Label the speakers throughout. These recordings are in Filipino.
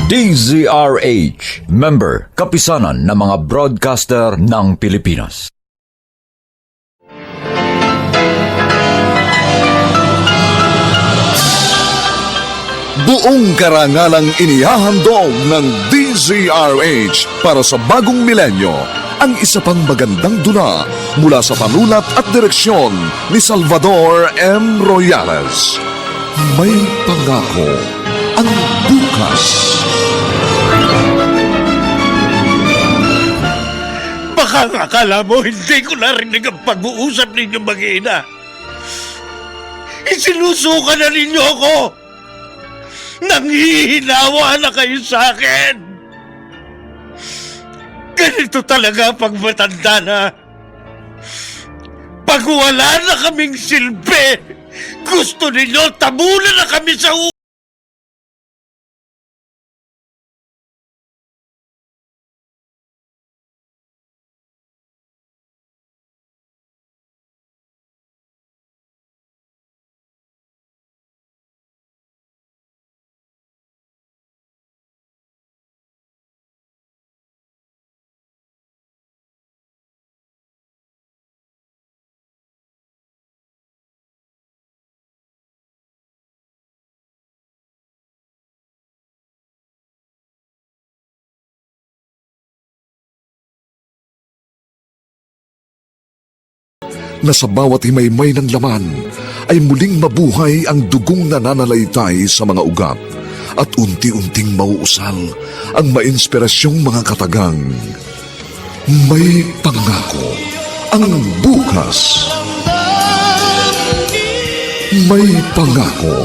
Speaker 1: DZRH, member, kapisanan ng mga broadcaster ng Pilipinas.
Speaker 2: Buong karangalang inihahandog ng DZRH para sa bagong milenyo ang isa pang magandang dula mula sa panulat at direksyon ni Salvador M. Royales. May pangako ang bukas.
Speaker 3: Baka akala mo hindi ko narinig ang pag-uusap ninyo mag-ina. Isinusuka na ninyo ako. Nanghihinawa na kayo sa akin. Ganito talaga pag matanda na. Pag wala na kaming silbi, gusto ninyo tabunan na kami sa
Speaker 2: Na sa bawat himaymay ng laman ay muling mabuhay ang dugong nananalaytay sa mga ugat at unti-unting mauusal ang mainspirasyong mga katagang. May pangako ang bukas. May pangako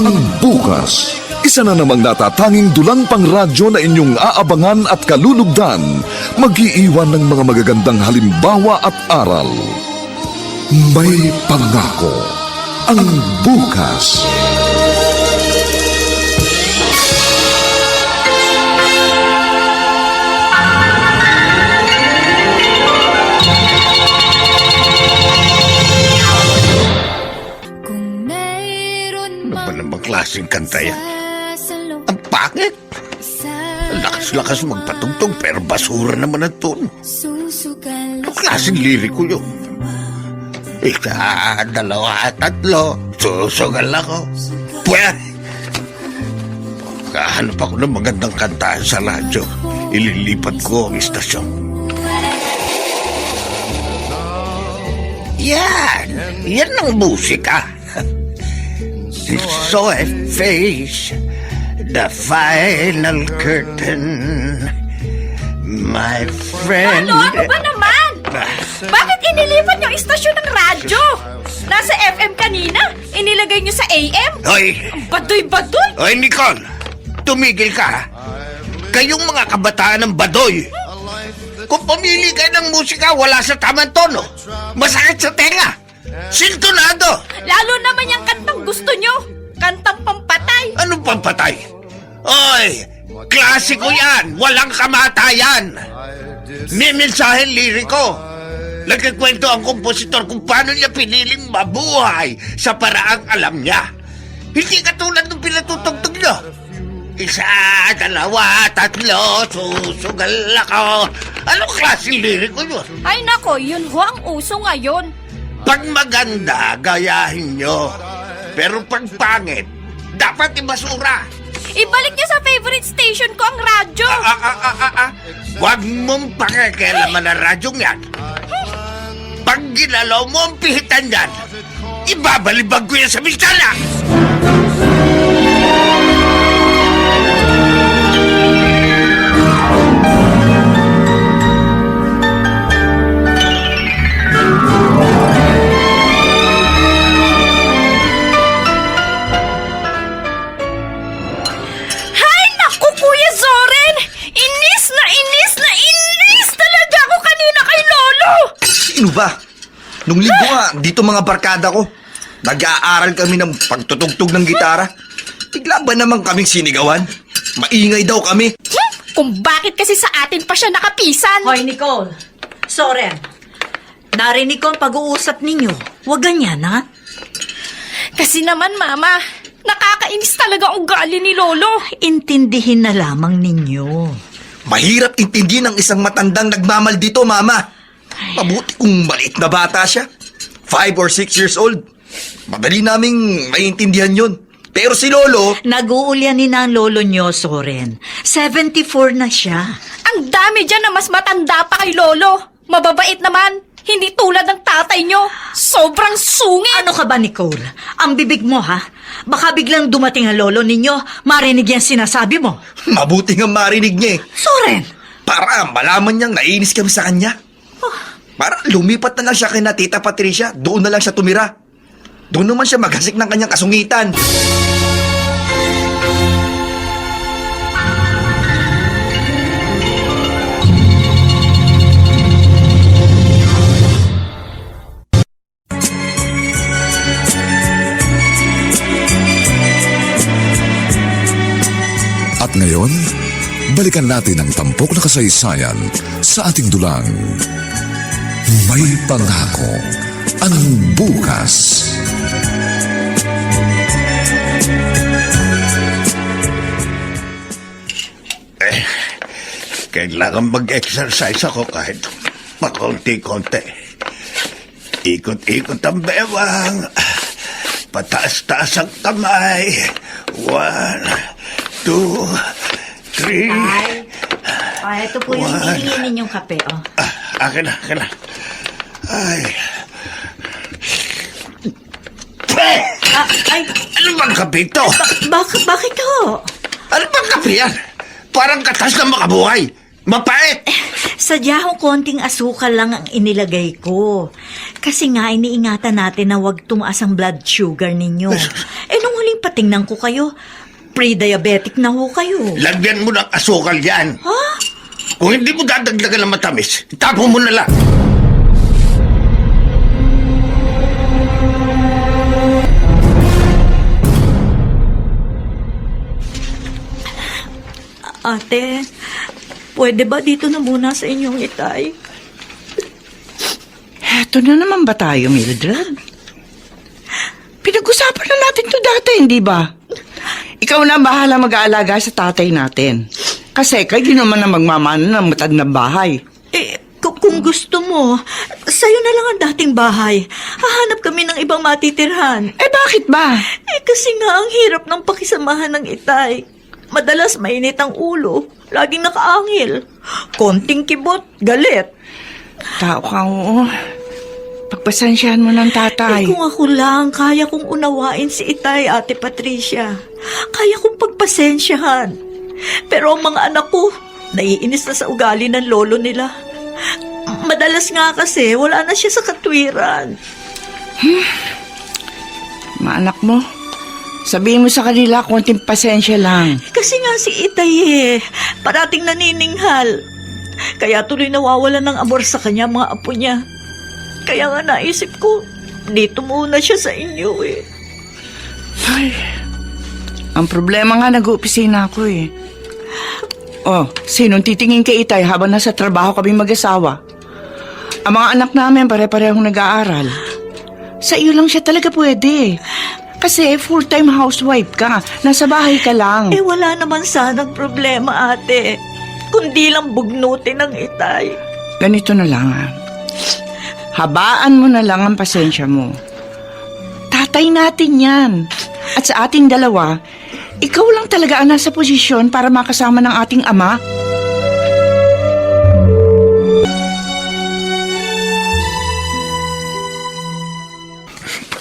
Speaker 2: ang bukas. Isa na namang natatanging dulang pangradyo na inyong aabangan at kalulugdan, mag-iiwan ng mga magagandang halimbawa at aral. May pangako ang bukas.
Speaker 3: Ano ba namang klaseng kanta yan? Ang pangit! Ang lakas-lakas magpatugtog pero basura naman ang tono. Anong klaseng liriko yun? Isa, dalawa, tatlo, susugal ako. Pwede! Kahanap ako ng magandang kantahan sa radyo. Ililipat ko ang istasyon. Yan! Yan ang musika. So I face the final curtain. My friend...
Speaker 4: Ano ba naman? Bakit inilipat yung istasyon ng radyo? Nasa FM kanina, inilagay nyo sa AM?
Speaker 3: Hoy!
Speaker 4: Baduy-baduy!
Speaker 3: Hoy, Nicole! Tumigil ka, ha? Kayong mga kabataan ng badoy. Kung pumili kayo ng musika wala sa tamang tono, masakit sa tenga. Sintonado!
Speaker 4: Lalo naman yung kantang gusto nyo. Kantang pampatay.
Speaker 3: Anong pampatay? Oy! Klasiko yan! Walang kamatayan! May mensahen liriko. Nagkikwento ang kompositor kung paano niya piniling mabuhay sa paraang alam niya. Hindi katulad ng pinatutugtog niyo. Isa, dalawa, tatlo, susugal ako. Anong klaseng liriko yun?
Speaker 4: Ay nako, yun ho ang uso ngayon.
Speaker 3: Pag maganda, gayahin nyo. Pero pag pangit, dapat ibasura.
Speaker 4: Ibalik nyo sa favorite station ko ang radyo.
Speaker 3: Huwag mong pakikialaman ang radyong yan. Pag ginalaw mo ang pihitan yan, ibabalibag ko yan sa bintana.
Speaker 4: Hay naku, Kuya Zoren! Inis na inis na inis talaga ako kanina kay Lolo!
Speaker 5: Sino ba? Nung linggo nga, dito mga barkada ko. Nag-aaral kami ng pagtutugtog ng gitara. Bigla ba naman kaming sinigawan? Maingay daw kami.
Speaker 4: Kung bakit kasi sa atin pa siya nakapisan.
Speaker 6: Hoy, Nicole. Soren. Narinig ko ang pag-uusap ninyo. Huwag ganyan, ha?
Speaker 4: Kasi naman, Mama, nakakainis talaga ang ugali ni Lolo.
Speaker 6: Intindihin na lamang ninyo.
Speaker 5: Mahirap intindihin ng isang matandang nagmamaldito, Mama. Mabuti kung maliit na bata siya. 5 or 6 years old. Madali naming maintindihan yun. Pero si Lolo,
Speaker 6: Nag-uulyanin na ang lolo nyo, Soren. 74 na siya.
Speaker 4: Ang dami dyan na mas matanda pa kay Lolo. Mababait naman. Hindi tulad ng tatay nyo. Sobrang sungit.
Speaker 6: Ano ka ba, Nicole? Ang bibig mo, ha? Baka biglang dumating ang lolo ninyo, marinig yan sinasabi mo.
Speaker 5: mabuti nga marinig niya eh.
Speaker 6: Soren!
Speaker 5: Para malaman niyang naiinis kami sa kanya. Para lumipat na lang siya kay na Tita Patricia. Doon na lang siya tumira. Doon naman siya maghasik ng kanyang kasungitan.
Speaker 2: At ngayon, balikan natin ang tampok na kasaysayan sa ating dulang. May pangako ang bukas.
Speaker 3: Kailangan mag-exercise ako kahit pakonti-konti. Ikot-ikot ang bewang. Pataas-taas ang kamay. 1, 2, 3.
Speaker 6: Ito po yung
Speaker 3: Wala.
Speaker 6: hihingin ninyong kape, oh.
Speaker 3: Akin na. Ay.
Speaker 6: Ay,
Speaker 3: Ano bang kape ito?
Speaker 6: bakit ho?
Speaker 3: Ano bang kape yan? Parang katas na makabuhay. Mapait.
Speaker 6: Sadya ho konting asukal lang ang inilagay ko. Kasi nga iniingatan natin na huwag tumaas ang blood sugar ninyo. Nung huling patingnan ko kayo, pre-diabetic na ho kayo.
Speaker 3: Lagyan mo ng asukal yan.
Speaker 6: Ha?
Speaker 3: Kung hindi mo dadagdagan ng matamis, itapon mo na lang.
Speaker 6: Ate, pwede ba dito na muna sa inyong itay?
Speaker 7: Eto na naman ba tayo, Mildred? Pinag-usapan na natin to dati, hindi ba? Ikaw na ang bahala mag-aalaga sa tatay natin. Kasi kayo naman na magmamana ng matag na bahay.
Speaker 6: Kung gusto mo, sa'yo na lang ang dating bahay. Hahanap kami ng ibang matitirhan.
Speaker 7: Bakit ba?
Speaker 6: Kasi nga ang hirap ng pakisamahan ng itay. Madalas mainit ang ulo. Laging nakaangil. Konting kibot, galit.
Speaker 7: Tao ka, oo. Pagpasensyahan mo ng tatay.
Speaker 6: Kung ako lang, kaya kong unawain si itay, Ate Patricia. Kaya kong pagpasensyahan. Pero ang mga anak ko, naiinis na sa ugali ng lolo nila. Madalas nga kasi, wala na siya sa katwiran.
Speaker 7: Mga anak mo, sabihin mo sa kanila konting pasensya lang.
Speaker 6: Kasi nga si itay parating nanininghal. Kaya tuloy nawawalan ng amor sa kanya mga apo niya. Kaya nga naisip ko, dito muna siya sa inyo
Speaker 7: Ay, ang problema nga nag-uopisina ako Oh, sinong titingin kay itay habang nasa trabaho kami mag-asawa? Ang mga anak namin pare-parehong nag-aaral. Sa iyo lang siya talaga pwede. Kasi full-time housewife ka. Nasa bahay ka lang.
Speaker 6: Wala naman sanang problema, ate. Kundi lang bugnutin ng itay.
Speaker 7: Ganito na lang Habaan mo na lang ang pasensya mo. Tatay natin yan. At sa ating dalawa, ikaw lang talaga ang nasa posisyon para makasama ng ating ama.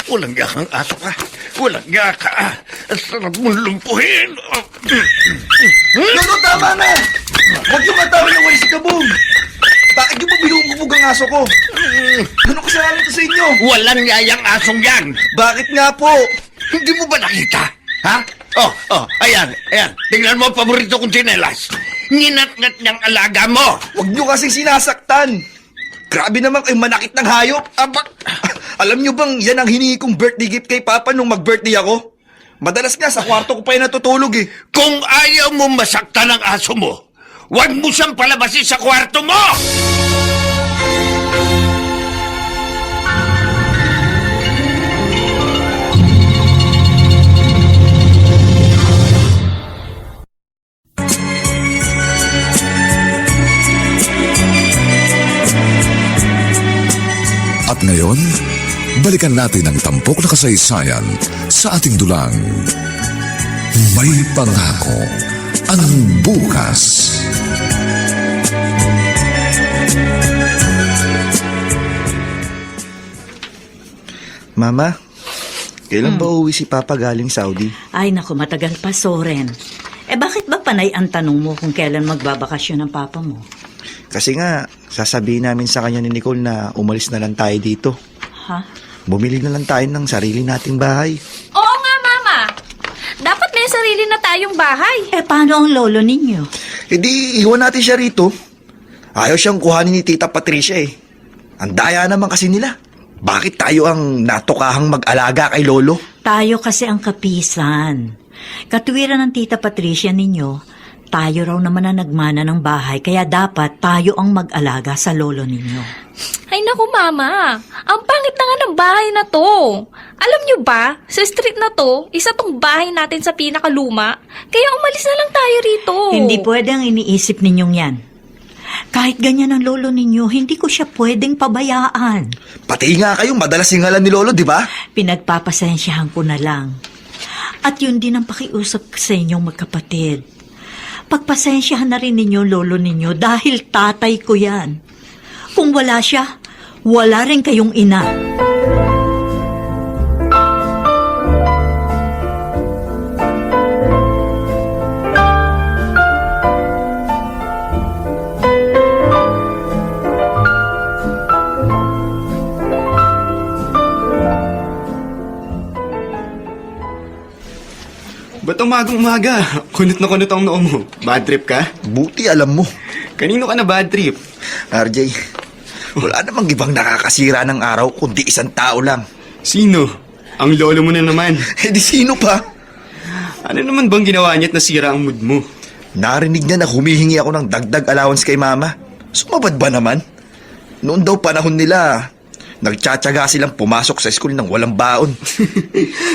Speaker 3: Walang yakang aso ka. Walang yaka. Ang sarap mong lumpuhin.
Speaker 5: Lolo, tama na! Huwag yung matawin ng walis si Kabong! Bakit yung pa binubugbog ang aso ko? Ano kasalanan ko sa inyo?
Speaker 3: Walang yayang asong yan.
Speaker 5: Bakit nga po?
Speaker 3: Hindi mo ba nakita? Ha? Ayan. Tingnan mo ang paborito kong tsinelas. Nginat-ngat niyang alaga mo.
Speaker 5: Huwag nyo kasing sinasaktan. Grabe naman kayo manakit ng hayop. Alam nyo bang yan ang hiningi kong birthday gift kay Papa nung mag-birthday ako? Madalas nga sa kwarto ko pa yung natutulog
Speaker 3: Kung ayaw mo masaktan ang aso mo, huwag mo siyang palabasin sa kwarto mo!
Speaker 2: balikan natin ang tampok na kasaysayan sa ating dulang. May pangako ang bukas.
Speaker 5: Mama, kailan ba uuwi si Papa galing Saudi?
Speaker 6: Ay naku, matagal pa, Soren. Bakit ba panay ang tanong mo kung kailan magbabakasyon ang papa mo?
Speaker 5: Kasi nga, sasabihin namin sa kanya ni Nicole na umalis na lang tayo dito.
Speaker 6: Ha?
Speaker 5: Bumili na lang tayo ng sarili nating bahay.
Speaker 4: Oo nga, Mama. Dapat may sarili na tayong bahay.
Speaker 6: Paano ang lolo ninyo?
Speaker 5: E di, iwan natin siya rito. Ayaw siyang kuhanin ni Tita Patricia eh. Ang daya naman kasi nila. Bakit tayo ang natukahang mag-alaga kay Lolo?
Speaker 6: Tayo kasi ang kapisan. Katwiran ng Tita Patricia ninyo, tayo raw naman na nagmana ng bahay, kaya dapat tayo ang mag-alaga sa lolo ninyo.
Speaker 4: Ay naku, Mama. Ang pangit na nga ng bahay na to. Alam nyo ba, sa street na to, isa tong bahay natin sa pinakaluma. Kaya umalis na lang tayo rito.
Speaker 6: Hindi pwede ang iniisip ninyong yan. Kahit ganyan ang lolo ninyo, hindi ko siya pwedeng pabayaan.
Speaker 5: Pati nga kayo, madalas singalan ni Lolo, di ba?
Speaker 6: Pinagpapasensyahan ko na lang. At yun din ang pakiusap sa inyong magkapatid. Pagpasensyahan na rin ninyo lolo ninyo dahil tatay ko yan. Kung wala siya, wala rin kayong ina.
Speaker 8: Ba't umagang-umaga? Kunot na kunot ang noo mo. Bad trip ka?
Speaker 5: Buti alam mo.
Speaker 8: Kanino ka na bad trip?
Speaker 5: RJ, wala namang ibang nakakasira ng araw kundi isang tao lang.
Speaker 8: Sino? Ang lolo mo na naman.
Speaker 5: Eh di sino pa?
Speaker 8: Ano naman bang ginawa niya at nasira ang mood mo?
Speaker 5: Narinig niya na humihingi ako ng dagdag allowance kay Mama. Sumabad ba naman? Noon daw panahon nila, nagtsatsaga silang pumasok sa school ng walang baon.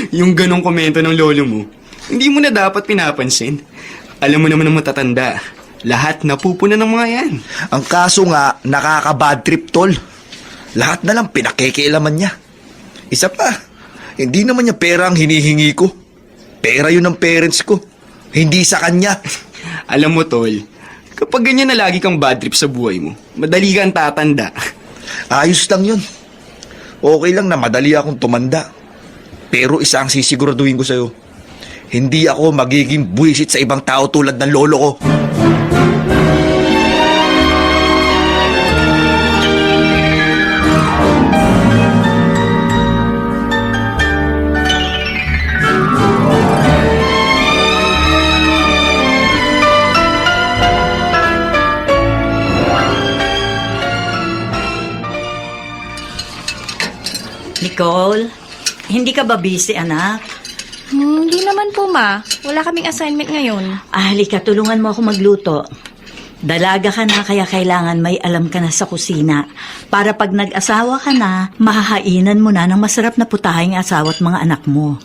Speaker 8: Yung ganong komento ng lolo mo, hindi mo na dapat pinapansin. Alam mo naman ng matatanda, lahat napupuna ng mga yan.
Speaker 5: Ang kaso nga, nakaka-bad trip, tol. Lahat na lang pinakikialaman niya. Isa pa, hindi naman niya pera ang hinihingi ko. Pera yun ng parents ko, hindi sa kanya.
Speaker 8: Alam mo, tol, kapag ganyan na lagi kang bad trip sa buhay mo, madali kang tatanda.
Speaker 5: Ayos lang yun. Okay lang na madali akong tumanda. Pero isa ang sisiguraduhin ko sa'yo. Hindi ako magiging buwisit sa ibang tao tulad ng lolo ko.
Speaker 6: Nicole, hindi ka ba busy, anak?
Speaker 4: Hindi naman po, Ma. Wala kaming assignment ngayon.
Speaker 6: Halika, tulungan mo ako magluto. Dalaga ka na, kaya kailangan may alam ka na sa kusina. Para pag nag-asawa ka na, mahahainan mo na ng masarap na putahing asawa at mga anak mo.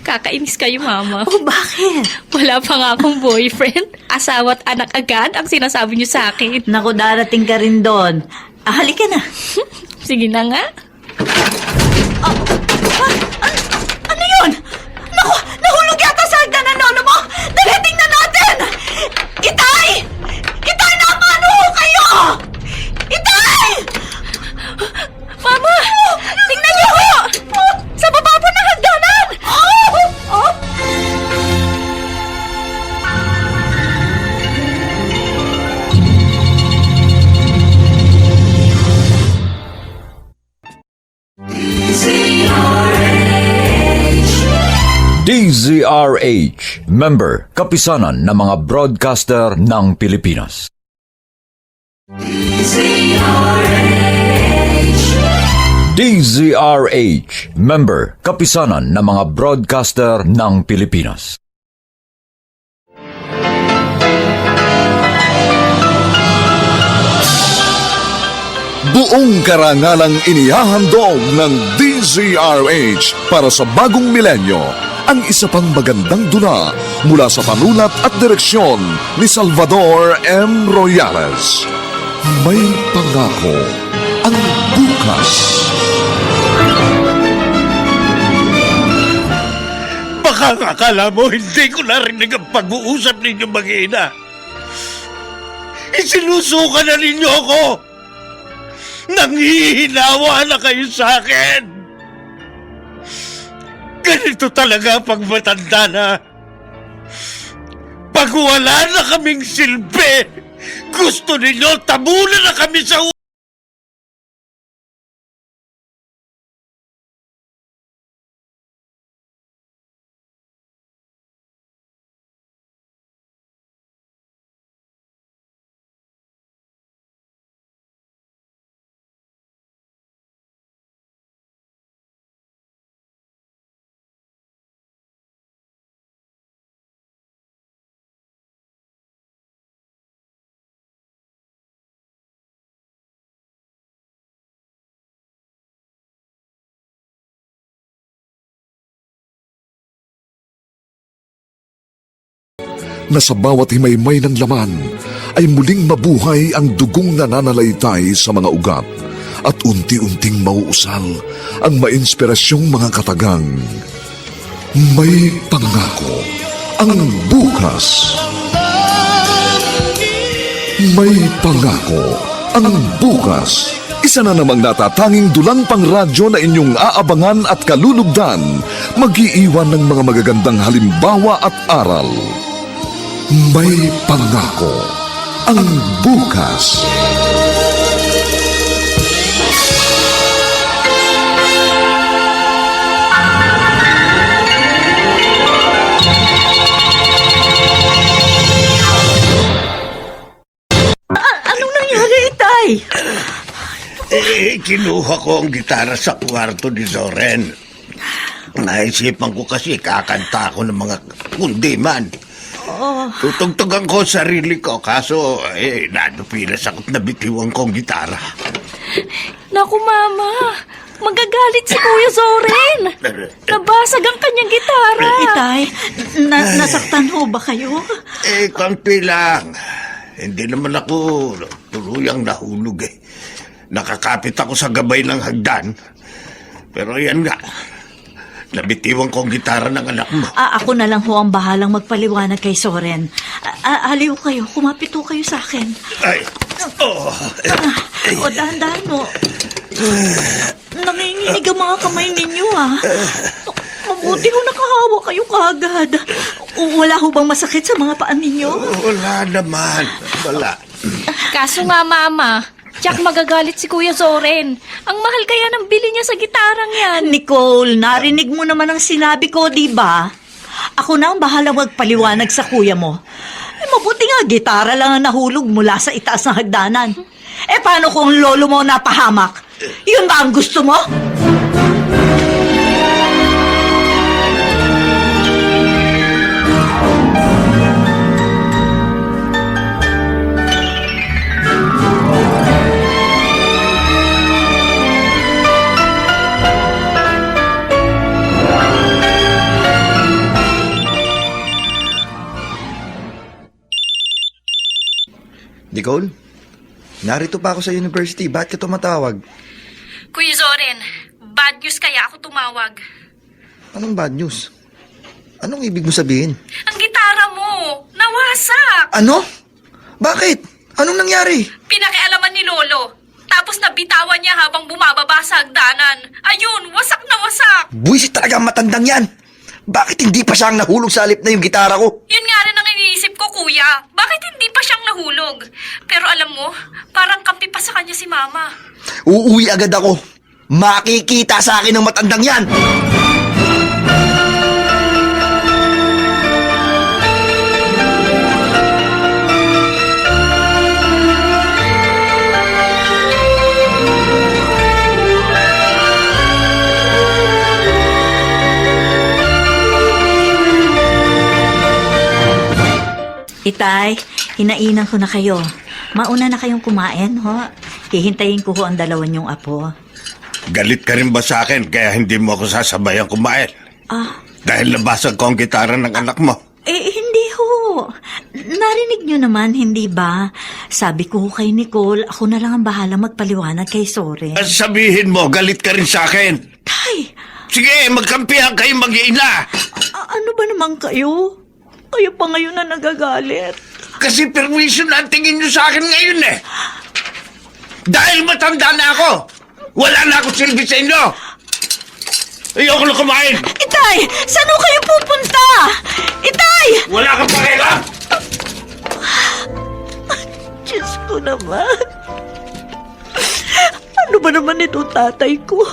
Speaker 4: Kakainis kayo, Mama.
Speaker 6: Oh, bakit?
Speaker 4: Wala pa nga akong boyfriend. Asawa at anak agad ang sinasabi niyo sa akin.
Speaker 6: Naku, darating ka rin doon. Halika na.
Speaker 4: Sige na nga.
Speaker 6: Ano yun? Naku, nahulog yata sa hagdan ng lolo mo! Dali, tingnan natin! Itay! Itay, napaano kayo? Itay!
Speaker 4: Mama! Tingnan niyo ho! Sa baba po ng hagdanan!
Speaker 1: DZRH, member, kapisanan ng mga broadcaster ng Pilipinas. DZRH, member, kapisanan ng mga broadcaster ng Pilipinas.
Speaker 2: Buong karangalang inihahandog ng DZRH para sa bagong milenyo ang isa pang magandang dula mula sa panulat at direksyon ni Salvador M. Royales. May pangako ang bukas.
Speaker 3: Baka ang akala mo hindi ko narinig ang pag-uusap ninyo mag-ina. Isinusuka na ninyo ako. Nanghihinawa na kayo sa akin. Ganito talaga pag matanda na. Pag wala na kaming silbi, gusto ninyo tabunan na kami sa
Speaker 2: Na sa bawat himaymay ng laman ay muling mabuhay ang dugong nananalaytay sa mga ugat at unti-unting mauusal ang mainspirasyong mga katagang. May pangako ang bukas. May pangako ang bukas. Isa na namang natatanging dulang pangradyo na inyong aabangan at kalulugdan, mag-iiwan ng mga magagandang halimbawa at aral. May pangako ang bukas.
Speaker 6: Anong nangyari, Itay?
Speaker 3: Kinuha ko ang gitara sa kwarto ni Zoren. Naisipan ko kasi kakanta ako ng mga kundiman. Tutugtugan ko sarili ko, kaso nadupilas ako't nabitiwan ko ang gitara.
Speaker 4: Naku, Mama. Magagalit si Kuya Zoren. Nabasag ang kanyang gitara.
Speaker 6: Itay, nasaktan ho ba kayo?
Speaker 3: Kampi lang. Hindi naman ako tuluyang nahulog eh. Nakakapit ako sa gabay ng hagdan. Pero yan nga, nabitiwan ko ang gitara ng anak mo.
Speaker 6: Ako na lang ho ang bahalang magpaliwanag kay Soren. Aliw kayo, kumapit ho kayo sa akin.
Speaker 3: Ay,
Speaker 6: O dahan-dahan mo. Nanginginig ang mga kamay ninyo Mabuti ho nakahawa kayo kaagad. Wala ho bang masakit sa mga paan ninyo?
Speaker 3: wala naman. Wala.
Speaker 4: Kaso nga, Mama, tiyak magagalit si Kuya Zoren. Ang mahal kaya ng bili niya sa gitarang yan.
Speaker 6: Nicole, narinig mo naman ang sinabi ko, di ba? Ako na ang bahalang magpaliwanag sa kuya mo. Mabuti nga, gitara lang ang nahulog mula sa itaas ng hagdanan. Paano kung lolo mo napahamak? Yun ba ang gusto mo?
Speaker 5: Nicole, narito pa ako sa university. Bakit ka tumatawag?
Speaker 4: Kuya Zoren, bad news kaya ako tumawag.
Speaker 5: Anong bad news? Anong ibig mo sabihin?
Speaker 4: Ang gitara mo, nawasak.
Speaker 5: Ano? Bakit? Anong nangyari?
Speaker 4: Pinakialaman ni Lolo. Tapos nabitawan niya habang bumababa sa hagdanan. Ayun, wasak na wasak.
Speaker 5: Buwisit talaga ang matandang yan. Bakit hindi pa siya ang nahulog sa halip na yung gitara ko?
Speaker 4: Yun nga rin ang iniisip ko, Kuya. Bakit hindi pa siyang nahulog? Pero alam mo, parang kampi pa sa kanya si Mama.
Speaker 5: Uuwi agad ako. Makikita sa akin ng matandang yan.
Speaker 6: Itay, hinainan ko na kayo. Mauna na kayong kumain, ho? Hihintayin ko ho ang dalawa niyong apo.
Speaker 3: Galit ka rin ba sa akin kaya hindi mo ako sasabayan kumain? Dahil nabasag ko ang gitara ng anak mo.
Speaker 6: Hindi ho. Narinig niyo naman, hindi ba? Sabi ko ho kay Nicole, ako na lang ang bahala magpaliwanag kay Soren.
Speaker 3: Sabihin mo, galit ka rin sa akin.
Speaker 6: Tay,
Speaker 3: Sige, magkampihan kayo mag-iina.
Speaker 6: ano naman kayo? Kayo pa ngayon na nagagalit.
Speaker 3: Kasi perwisyo na ang tingin nyo sa akin ngayon eh. Dahil matanda na ako, wala na ako silbi sa inyo. Ayoko na kumain.
Speaker 6: Itay! Saan ho kayo pupunta? Itay!
Speaker 3: Wala kang pakialam.
Speaker 6: Diyos ko naman. Ano ba naman ito, tatay ko?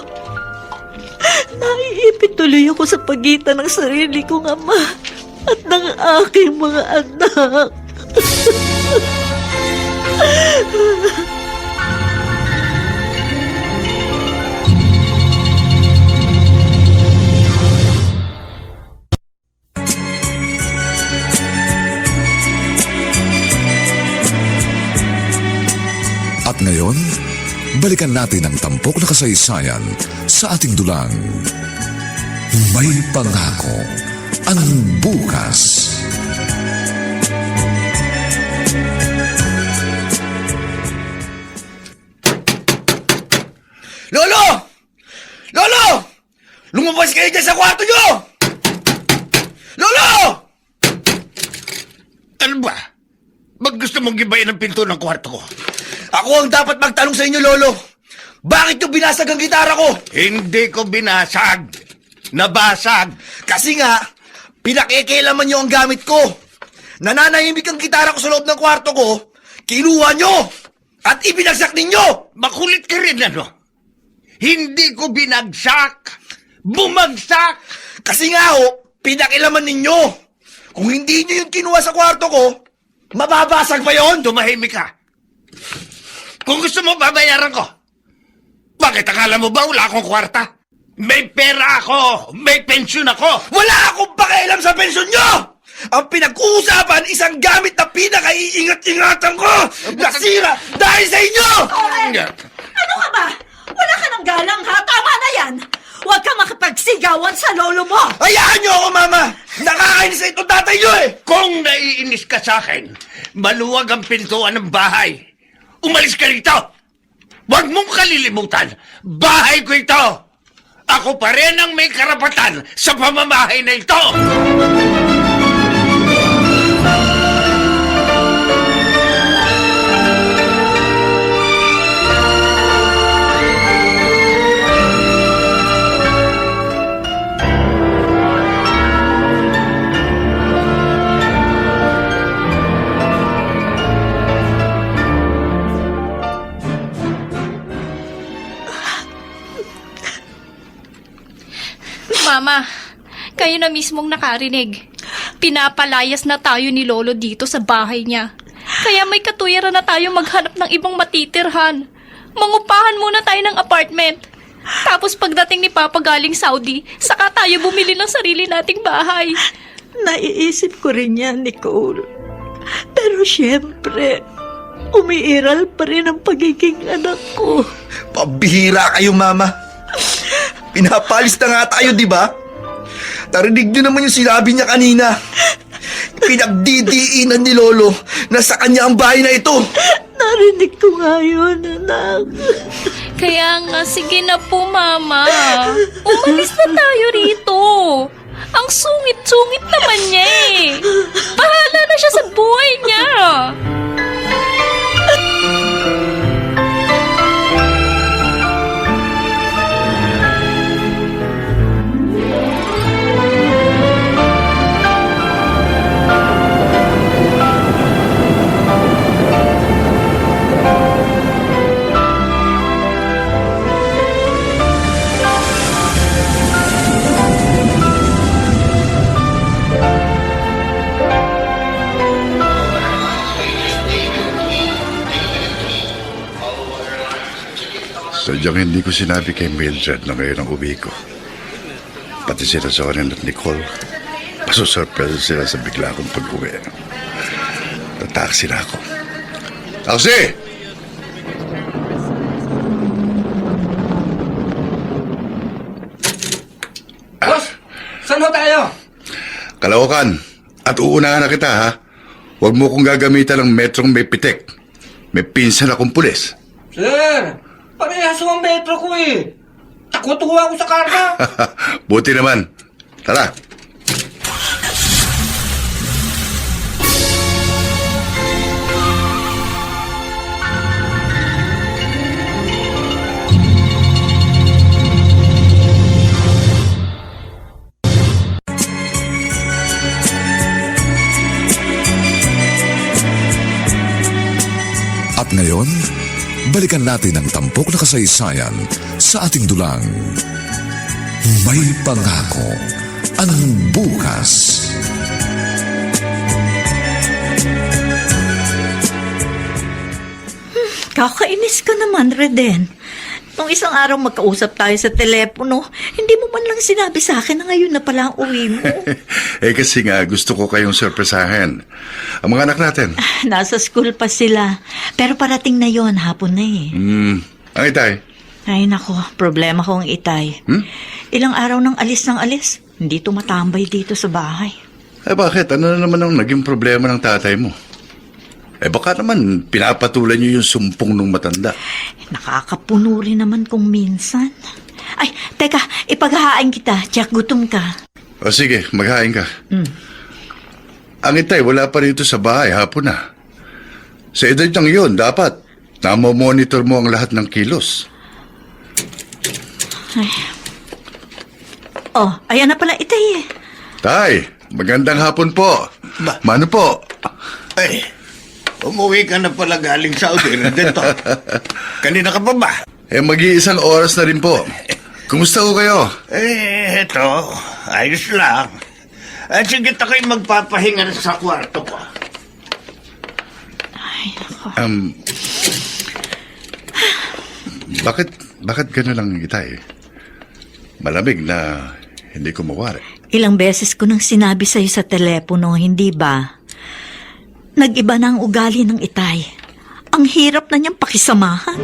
Speaker 6: Naiipit tuloy ako sa pagitan ng sarili kong ama at ng aking mga anak.
Speaker 2: At ngayon, balikan natin ang tampok na kasaysayan sa ating dulang. May pangako ang bukas.
Speaker 5: Lolo! Lolo! Lumabas kayo dyan sa kwarto nyo! Lolo!
Speaker 3: Ano ba? Ba't gusto mong gibayin ang pinto ng kwarto ko?
Speaker 5: Ako ang dapat magtanong sa inyo, Lolo. Bakit nyo binasag ang gitara ko?
Speaker 3: Hindi ko binasag. Nabasag.
Speaker 5: Kasi nga, pinakikialaman nyo ang gamit ko. Nananahimik ang gitara ko sa loob ng kwarto ko, kinuha nyo! At ibinagsak ninyo!
Speaker 3: Makulit ka rin, ano? Hindi ko binagsak. Bumagsak.
Speaker 5: Kasi nga ho, pinakialaman ninyo. Kung hindi nyo yung kinuha sa kwarto ko, mababasag pa yon.
Speaker 3: Tumahimik ka. Kung gusto mo, babayaran ko. Bakit akala mo ba wala akong kwarta? May pera ako. May pensyon ako.
Speaker 5: Wala akong pakialam sa pensyon nyo! Ang pinag-uusapan, isang gamit na pinakaiingat-ingatan ko! Nasira dahil sa inyo!
Speaker 6: Ano ka ba? Wala ka ng galang ha? Tama na yan! Huwag ka makipagsigawan sa lolo mo!
Speaker 5: Hayaan nyo ako, Mama! Nakakainis sa itong tatay nyo eh!
Speaker 3: Kung naiinis ka sa akin, maluwag ang pintuan ng bahay. Umalis ka rito! Huwag mong kalilimutan, bahay ko ito! Ako pa rin ang may karapatan sa pamamahay na ito!
Speaker 4: Mama, kayo na mismong nakarinig. Pinapalayas na tayo ni Lolo dito sa bahay niya. Kaya may katuyaran na tayo maghanap ng ibang matitirhan. Mangupahan muna tayo ng apartment. Tapos pagdating ni Papa galing Saudi, saka tayo bumili ng sarili nating bahay.
Speaker 6: Naiisip ko rin yan, Nicole. Pero syempre, umiiral pa rin ang pagiging anak ko.
Speaker 5: Pabihira kayo, Mama. Pinapalis na nga tayo, di ba? Narinig nyo naman yung sinabi niya kanina. Pinagdidiinan ni Lolo na sa kanya ang bahay na ito.
Speaker 6: Narinig ko nga yun, anak.
Speaker 4: Kaya nga, sige na po, Mama. Umalis na tayo rito. Ang sungit-sungit naman niya eh. Bahala na siya sa buhay niya.
Speaker 9: Sadyang hindi ko sinabi kay Mildred na ngayon ang uwi ko. Pati sila Soren at Nicole, masusurpresa sila sa bigla kong pag-uwi. Tataksi na ako. Taxi!
Speaker 10: Boss, saan ho tayo?
Speaker 9: Kalaukan, at uunahan na kita ha. Huwag mo kong gagamitan ng metrong may pitik. May pinsan akong pulis.
Speaker 10: Sir, parehas ho ang metro ko eh. Takot ho ako sa karga.
Speaker 9: Buti naman. Tara.
Speaker 2: Ngayon, balikan natin ang tampok na kasaysayan sa ating dulang. May pangako ang bukas.
Speaker 6: Kakainis ka naman, Reden. Nung isang araw magkausap tayo sa telepono, hindi mo man lang sinabi sa akin na ngayon na pala ang uwi mo.
Speaker 9: Kasi nga, gusto ko kayong surpresahin. Ang mga anak natin.
Speaker 6: Nasa school pa sila. Pero parating na yon, hapon na eh.
Speaker 9: Ang itay.
Speaker 6: Ay nako, problema ko ang itay. Ilang araw nang alis ng alis, hindi tumatambay dito sa bahay.
Speaker 9: Bakit? Ano na naman ang naging problema ng tatay mo? Baka naman pinapatulan niyo yung sumpong nung matanda.
Speaker 6: Nakakapuno rin naman kung minsan. Ay, teka, ipaghahain kita. Jack, gutom ka.
Speaker 9: O sige, maghain ka. Ang itay, wala pa rito sa bahay, hapon na. Sa edad niyang yun, dapat namomonitor mo ang lahat ng kilos.
Speaker 6: Oh, ayan na pala itay eh.
Speaker 9: Tay, magandang hapon po. Mano po?
Speaker 3: Ay, umuwi ka na pala galing Saudi dito. Kanina ka pa ba?
Speaker 9: Mag-iisang oras na rin po. Kumusta ko kayo?
Speaker 3: Eto, ayos lang. Sige, tako'y magpapahinga sa kwarto ko.
Speaker 6: Ay, nako.
Speaker 9: Bakit gano'n lang itay? Malamig na hindi ko mawari.
Speaker 6: Ilang beses ko nang sinabi sa'yo sa telepono, hindi ba? Nag-iba na ang ugali ng itay. Ang hirap na niyang pakisamahan.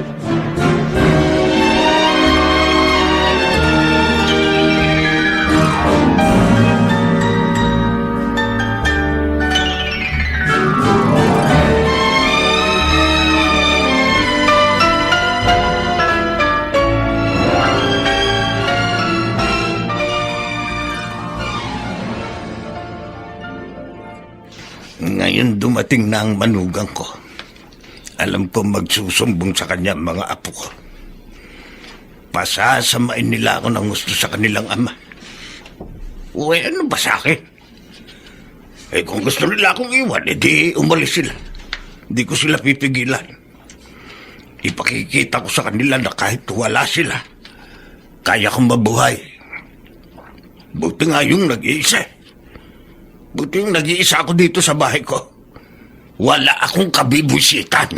Speaker 3: Ngayon dumating na ang manugang ko. Alam ko magsusumbong sa kanya mga apo ko. Pasasamain nila ako ng gusto sa kanilang ama. Uy, ano ba sa akin? Kung gusto nila akong iwan, edi umalis sila. Hindi ko sila pipigilan. Ipakikita ko sa kanila na kahit wala sila, kaya kong mabuhay. Buti nga yung nag-iisa. Buti yung nag-iisa ako dito sa bahay ko. Wala akong kabibusitan.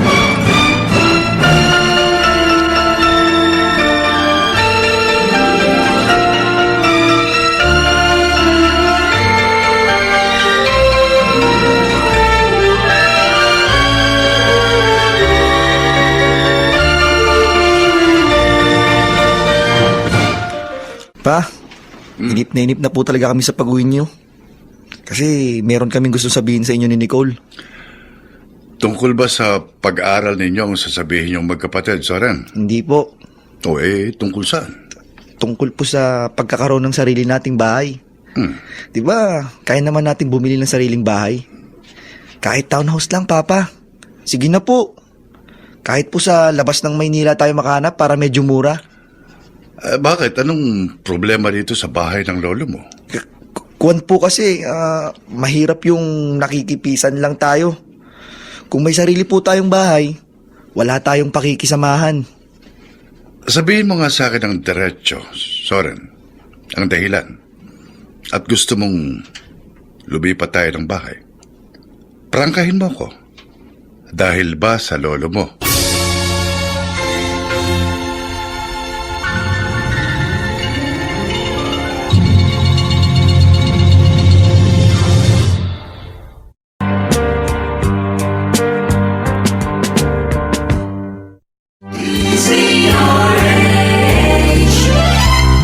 Speaker 10: Pa, inip na po talaga kami sa pag-uwi niyo. Kasi meron kaming gusto sabihin sa inyo ni Nicole.
Speaker 9: Tungkol ba sa pag-aaral ninyo ang sasabihin yung magkapatid, Soren?
Speaker 10: Hindi po.
Speaker 9: Tungkol saan?
Speaker 10: Tungkol po sa pagkakaroon ng sarili nating bahay. Diba, kaya naman natin bumili ng sariling bahay. Kahit townhouse lang, Papa. Sige na po. Kahit po sa labas ng Maynila tayo makahanap para medyo mura.
Speaker 9: Bakit? Anong problema dito sa bahay ng lolo mo?
Speaker 10: Kuwan po kasi, mahirap yung nakikipisan lang tayo. Kung may sarili po tayong bahay, wala tayong pakikisamahan.
Speaker 9: Sabihin mo nga sa akin ang diretso, Soren, ang dahilan. At gusto mong lumipat tayo ng bahay. Prangkahin mo ko. Dahil ba sa lolo mo?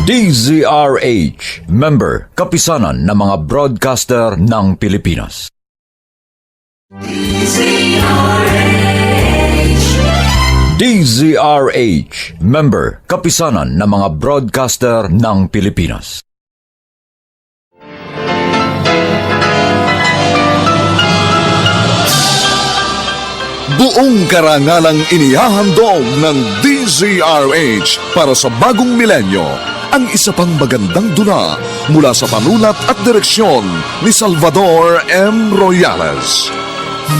Speaker 1: DZRH, member, kapisanan ng mga broadcaster ng Pilipinas. DZRH, member, kapisanan ng mga broadcaster ng Pilipinas.
Speaker 2: Buong karangalang inihahandog ng DZRH para sa bagong milenyo ang isa pang magandang dula mula sa panulat at direksyon ni Salvador M. Royales.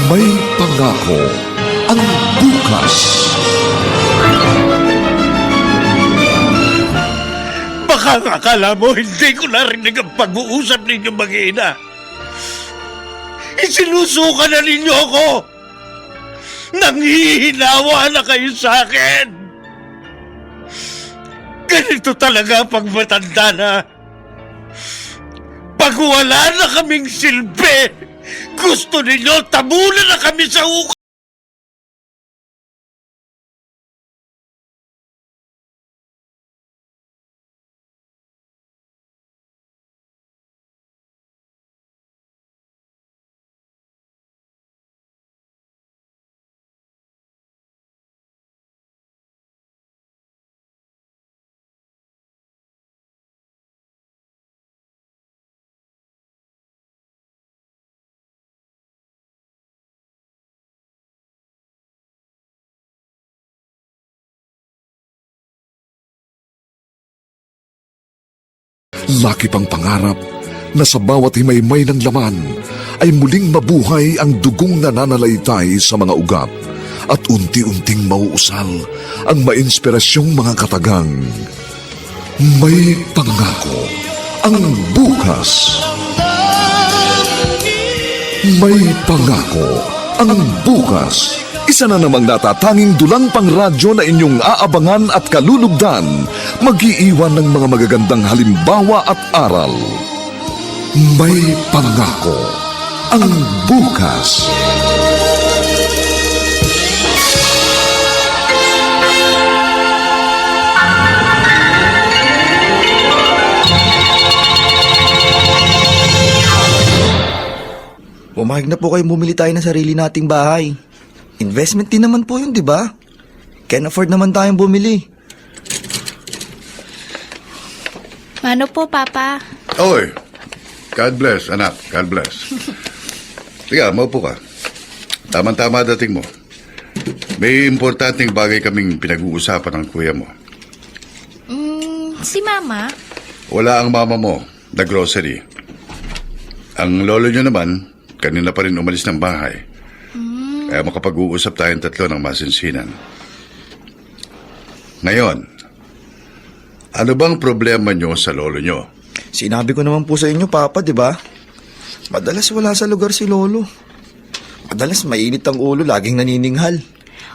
Speaker 2: May pangako ang bukas.
Speaker 3: Baka akala mo hindi ko narinig ang pag-uusap ninyo mag-ina. Isinusuka na ninyo ako. Nanghihinawa na kayo sa akin. Ganito talaga pag matanda na. Pag wala na kaming silbi, gusto ninyo tabunan na kami sa uka.
Speaker 2: Laki pang pangarap na sa bawat himaymay ng laman ay muling mabuhay ang dugong nananalaytay sa mga ugat at unti-unting mauusal ang mainspirasyong mga katagang. May pangako ang bukas. May pangako ang bukas. Isa na namang natatanging dulang pang radyo na inyong aabangan at kalulugdan, mag-iiwan ng mga magagandang halimbawa at aral. May pangako ang bukas.
Speaker 10: Pumayag na po kayo bumili tayo ng sarili nating bahay. Investment din naman po yun, di ba? Can afford naman tayong bumili.
Speaker 4: Ano po, Papa?
Speaker 9: Oy, God bless, anak. God bless. Tiga, maupo ka. Tama-tama dating mo. May importanteng bagay kaming pinag-uusapan ng kuya mo.
Speaker 4: Si Mama?
Speaker 9: Wala ang mama mo na grocery. Ang lolo nyo naman, kanina pa rin umalis ng bahay. Kaya makapag-uusap tayong tatlo ng masinsinan. Ngayon, ano bang problema nyo sa lolo nyo?
Speaker 10: Sinabi ko naman po sa inyo, Papa, di ba? Madalas wala sa lugar si Lolo. Madalas mainit ang ulo, laging nanininghal.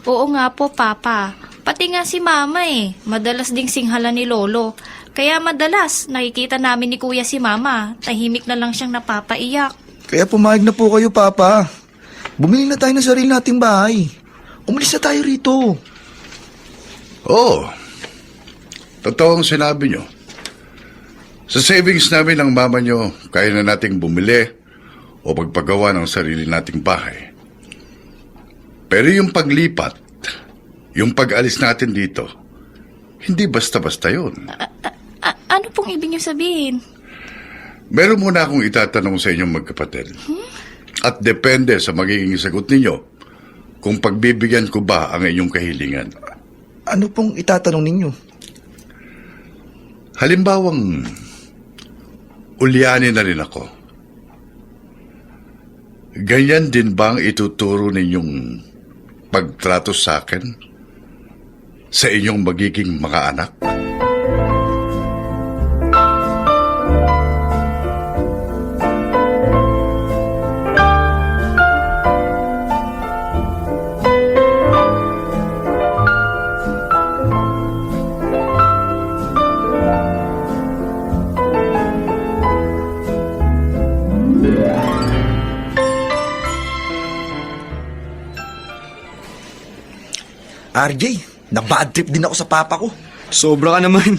Speaker 4: Oo nga po, Papa. Pati nga si Mama madalas ding singhala ni Lolo. Kaya madalas nakikita namin ni Kuya si Mama, tahimik na lang siyang napapaiyak.
Speaker 10: Kaya pumayag na po kayo, Papa. Bumili na tayo ng sarili nating bahay. Umalis na tayo rito.
Speaker 9: Oo. Totoo ang sinabi nyo. Sa savings namin ng mama nyo, kaya na nating bumili o magpagawa ng sarili nating bahay. Pero yung paglipat, yung pag-alis natin dito, hindi basta-basta yun.
Speaker 4: Ano pong ibig niyo sabihin?
Speaker 9: Meron muna akong itatanong sa inyong magkapatid. At depende sa magiging sagot ninyo kung pagbibigyan ko ba ang inyong kahilingan.
Speaker 10: Ano pong itatanong ninyo?
Speaker 9: Halimbawang, ulyanin na rin ako. Ganyan din ba ang ituturo ninyong pagtrato sa akin? Sa inyong magiging mga anak?
Speaker 10: RJ, na-bad trip din ako sa papa ko.
Speaker 8: Sobra ka naman.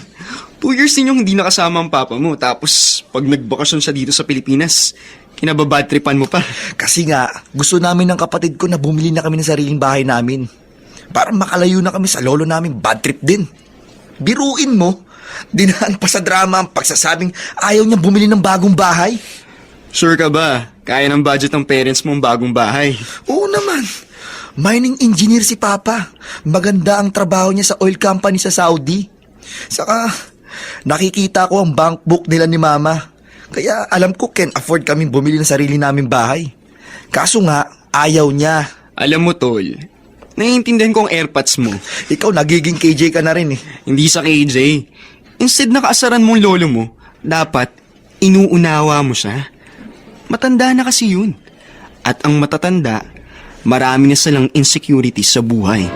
Speaker 8: 2 years din yung hindi nakasama ang papa mo. Tapos, pag nagbakasyon siya dito sa Pilipinas, kinababad tripan mo pa.
Speaker 10: Kasi nga, gusto namin ng kapatid ko na bumili na kami ng sariling bahay namin. Para makalayo na kami sa lolo namin, bad trip din. Biruin mo, dinaan pa sa drama ang pagsasabing ayaw niya bumili ng bagong bahay.
Speaker 8: Sure ka ba? Kaya ng budget ng parents mo ang bagong bahay.
Speaker 10: Oo naman. Mining engineer si Papa. Maganda ang trabaho niya sa oil company sa Saudi. Saka, nakikita ko ang bank book nila ni Mama. Kaya alam ko can afford kami bumili ng sarili naming bahay. Kaso nga, ayaw niya.
Speaker 8: Alam mo, Tol, Naiintindihan ko ang airpods mo.
Speaker 10: Ikaw, nagiging KJ ka na rin eh.
Speaker 8: Hindi sa KJ. Instead na kaasaran mo ang lolo mo, dapat inuunawa mo siya. Matanda na kasi yun. At ang matatanda, marami na silang insecurity sa buhay.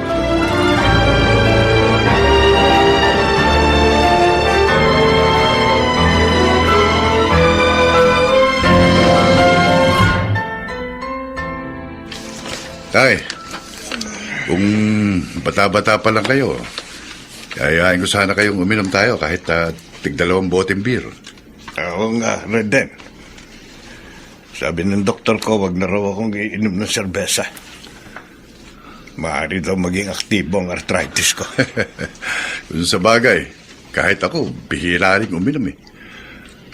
Speaker 9: Tay, kung bata-bata pa lang kayo, yayain ko sana kayong uminom tayo kahit tig-2 boteng beer.
Speaker 3: Oo nga, Reden. Sabi ng doktor ko, wag na raw akong iinom ng serbesa. Maaari daw maging aktibo ang arthritis ko.
Speaker 9: Kung sa bagay, kahit ako, bihira rin uminom eh.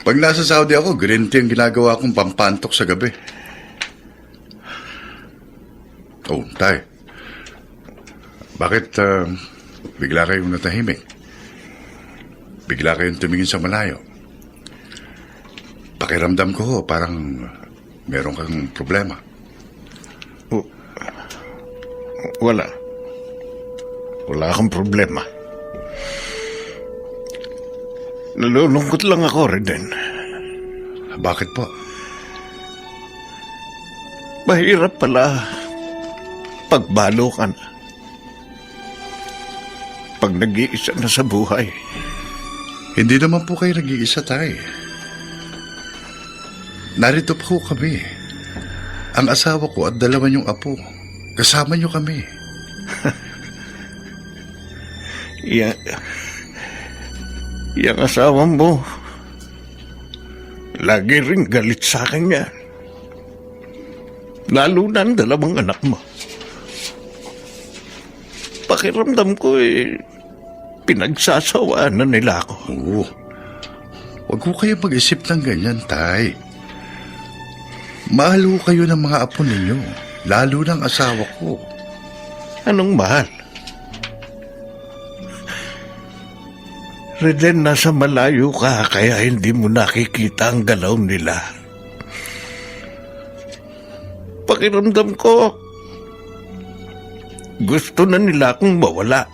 Speaker 9: Pag nasa Saudi ako, green tea ang ginagawa kong pampantok sa gabi. Oh, tay. Bakit bigla kayong natahimik? Bigla kayong tumingin sa malayo? Pakiramdam ko parang meron kang problema.
Speaker 3: Wala. Wala akong problema. Nalulungkot lang ako, Reden.
Speaker 9: Bakit po?
Speaker 3: Mahirap pala pagbalo ka na. Pag nag-iisa na sa buhay.
Speaker 9: Hindi naman po kayo nag-iisa, tay. Narito po kami. Ang asawa ko at 2 niyong apo. Kasama niyo kami.
Speaker 3: Yang asawa mo, lagi ring galit sa akin yan. Lalo na ang 2 anak mo. Pakiramdam ko pinagsasawaan na nila ako.
Speaker 9: Oo. Huwag ko kayo mag-isip ng ganyan, tay. Mahal ko kayo ng mga apo ninyo. Lalo ng asawa ko.
Speaker 3: Anong mahal? Reden, nasa malayo ka kaya hindi mo nakikita ang galaw nila. Pakiramdam ko, gusto na nila akong mawala.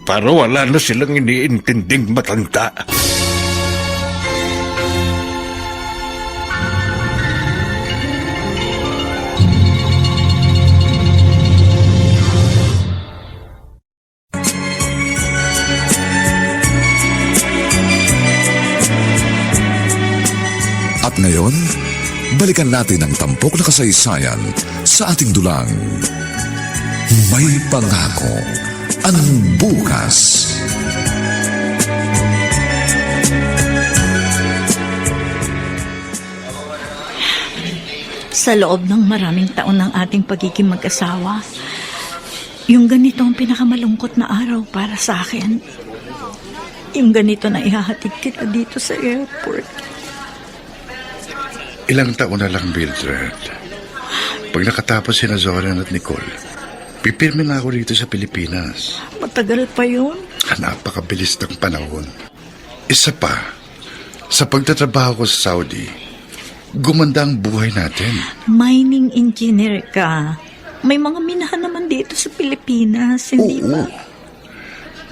Speaker 3: Para wala na silang iniintinding matanda.
Speaker 2: At ngayon, balikan natin ang tampok na kasaysayan sa ating dulang. May pangako ang bukas.
Speaker 6: Sa loob ng maraming taon ng ating pagiging mag-asawa, yung ganito ang pinakamalungkot na araw para sa akin. Yung ganito na ihahatid kita dito sa airport.
Speaker 9: Ilang taon na lang, Mildred. Pag nakatapos si Zoran at Nicole, pipirme na ako dito sa Pilipinas.
Speaker 6: Matagal pa yun.
Speaker 9: Napakabilis ng panahon. Isa pa, sa pagtatrabaho ko sa Saudi, gumanda ang buhay natin.
Speaker 6: Mining engineer ka. May mga minahan naman dito sa Pilipinas, hindi
Speaker 9: Oo.
Speaker 6: ba?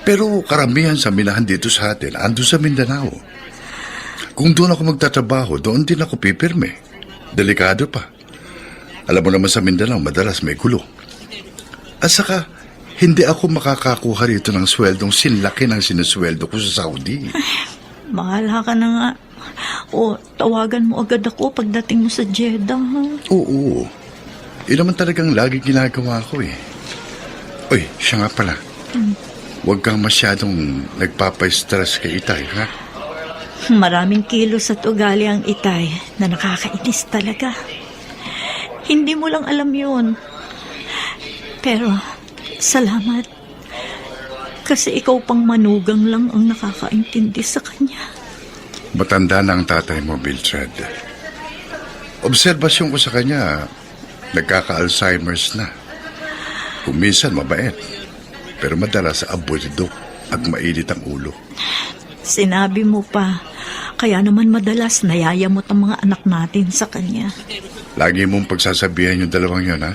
Speaker 9: Pero karamihan sa minahan dito sa atin, ando sa Mindanao. Kung doon ako magtatrabaho, doon din ako pipirme. Delikado pa. Alam mo naman sa Mindanao, madalas may gulo. At saka, hindi ako makakakuha rito ng sweldong sinlaki ng sinusweldo ko sa Saudi.
Speaker 6: Bahala ka na nga. O, tawagan mo agad ako pagdating mo sa Jeddah, ha?
Speaker 9: Oo. Yun naman talagang lagi ginagawa ko eh. Uy, siya nga pala. Huwag kang masyadong nagpapa-stress kay Itay, ha?
Speaker 6: Maraming kilos at ugali ang Itay na nakakainis talaga. Hindi mo lang alam yun. Pero, salamat. Kasi ikaw pang manugang lang ang nakakaintindi sa kanya.
Speaker 9: Matanda na ang tatay mo, Mildred. Obserbasyon ko sa kanya, nagkaka-Alzheimer's na. Kung minsan mabait, pero madalas aburrido at mainit ang ulo.
Speaker 6: Sinabi mo pa, Kaya naman madalas nayayamot ang mga anak natin sa kanya.
Speaker 9: Lagi mong pagsasabihan yung dalawang yun, ha?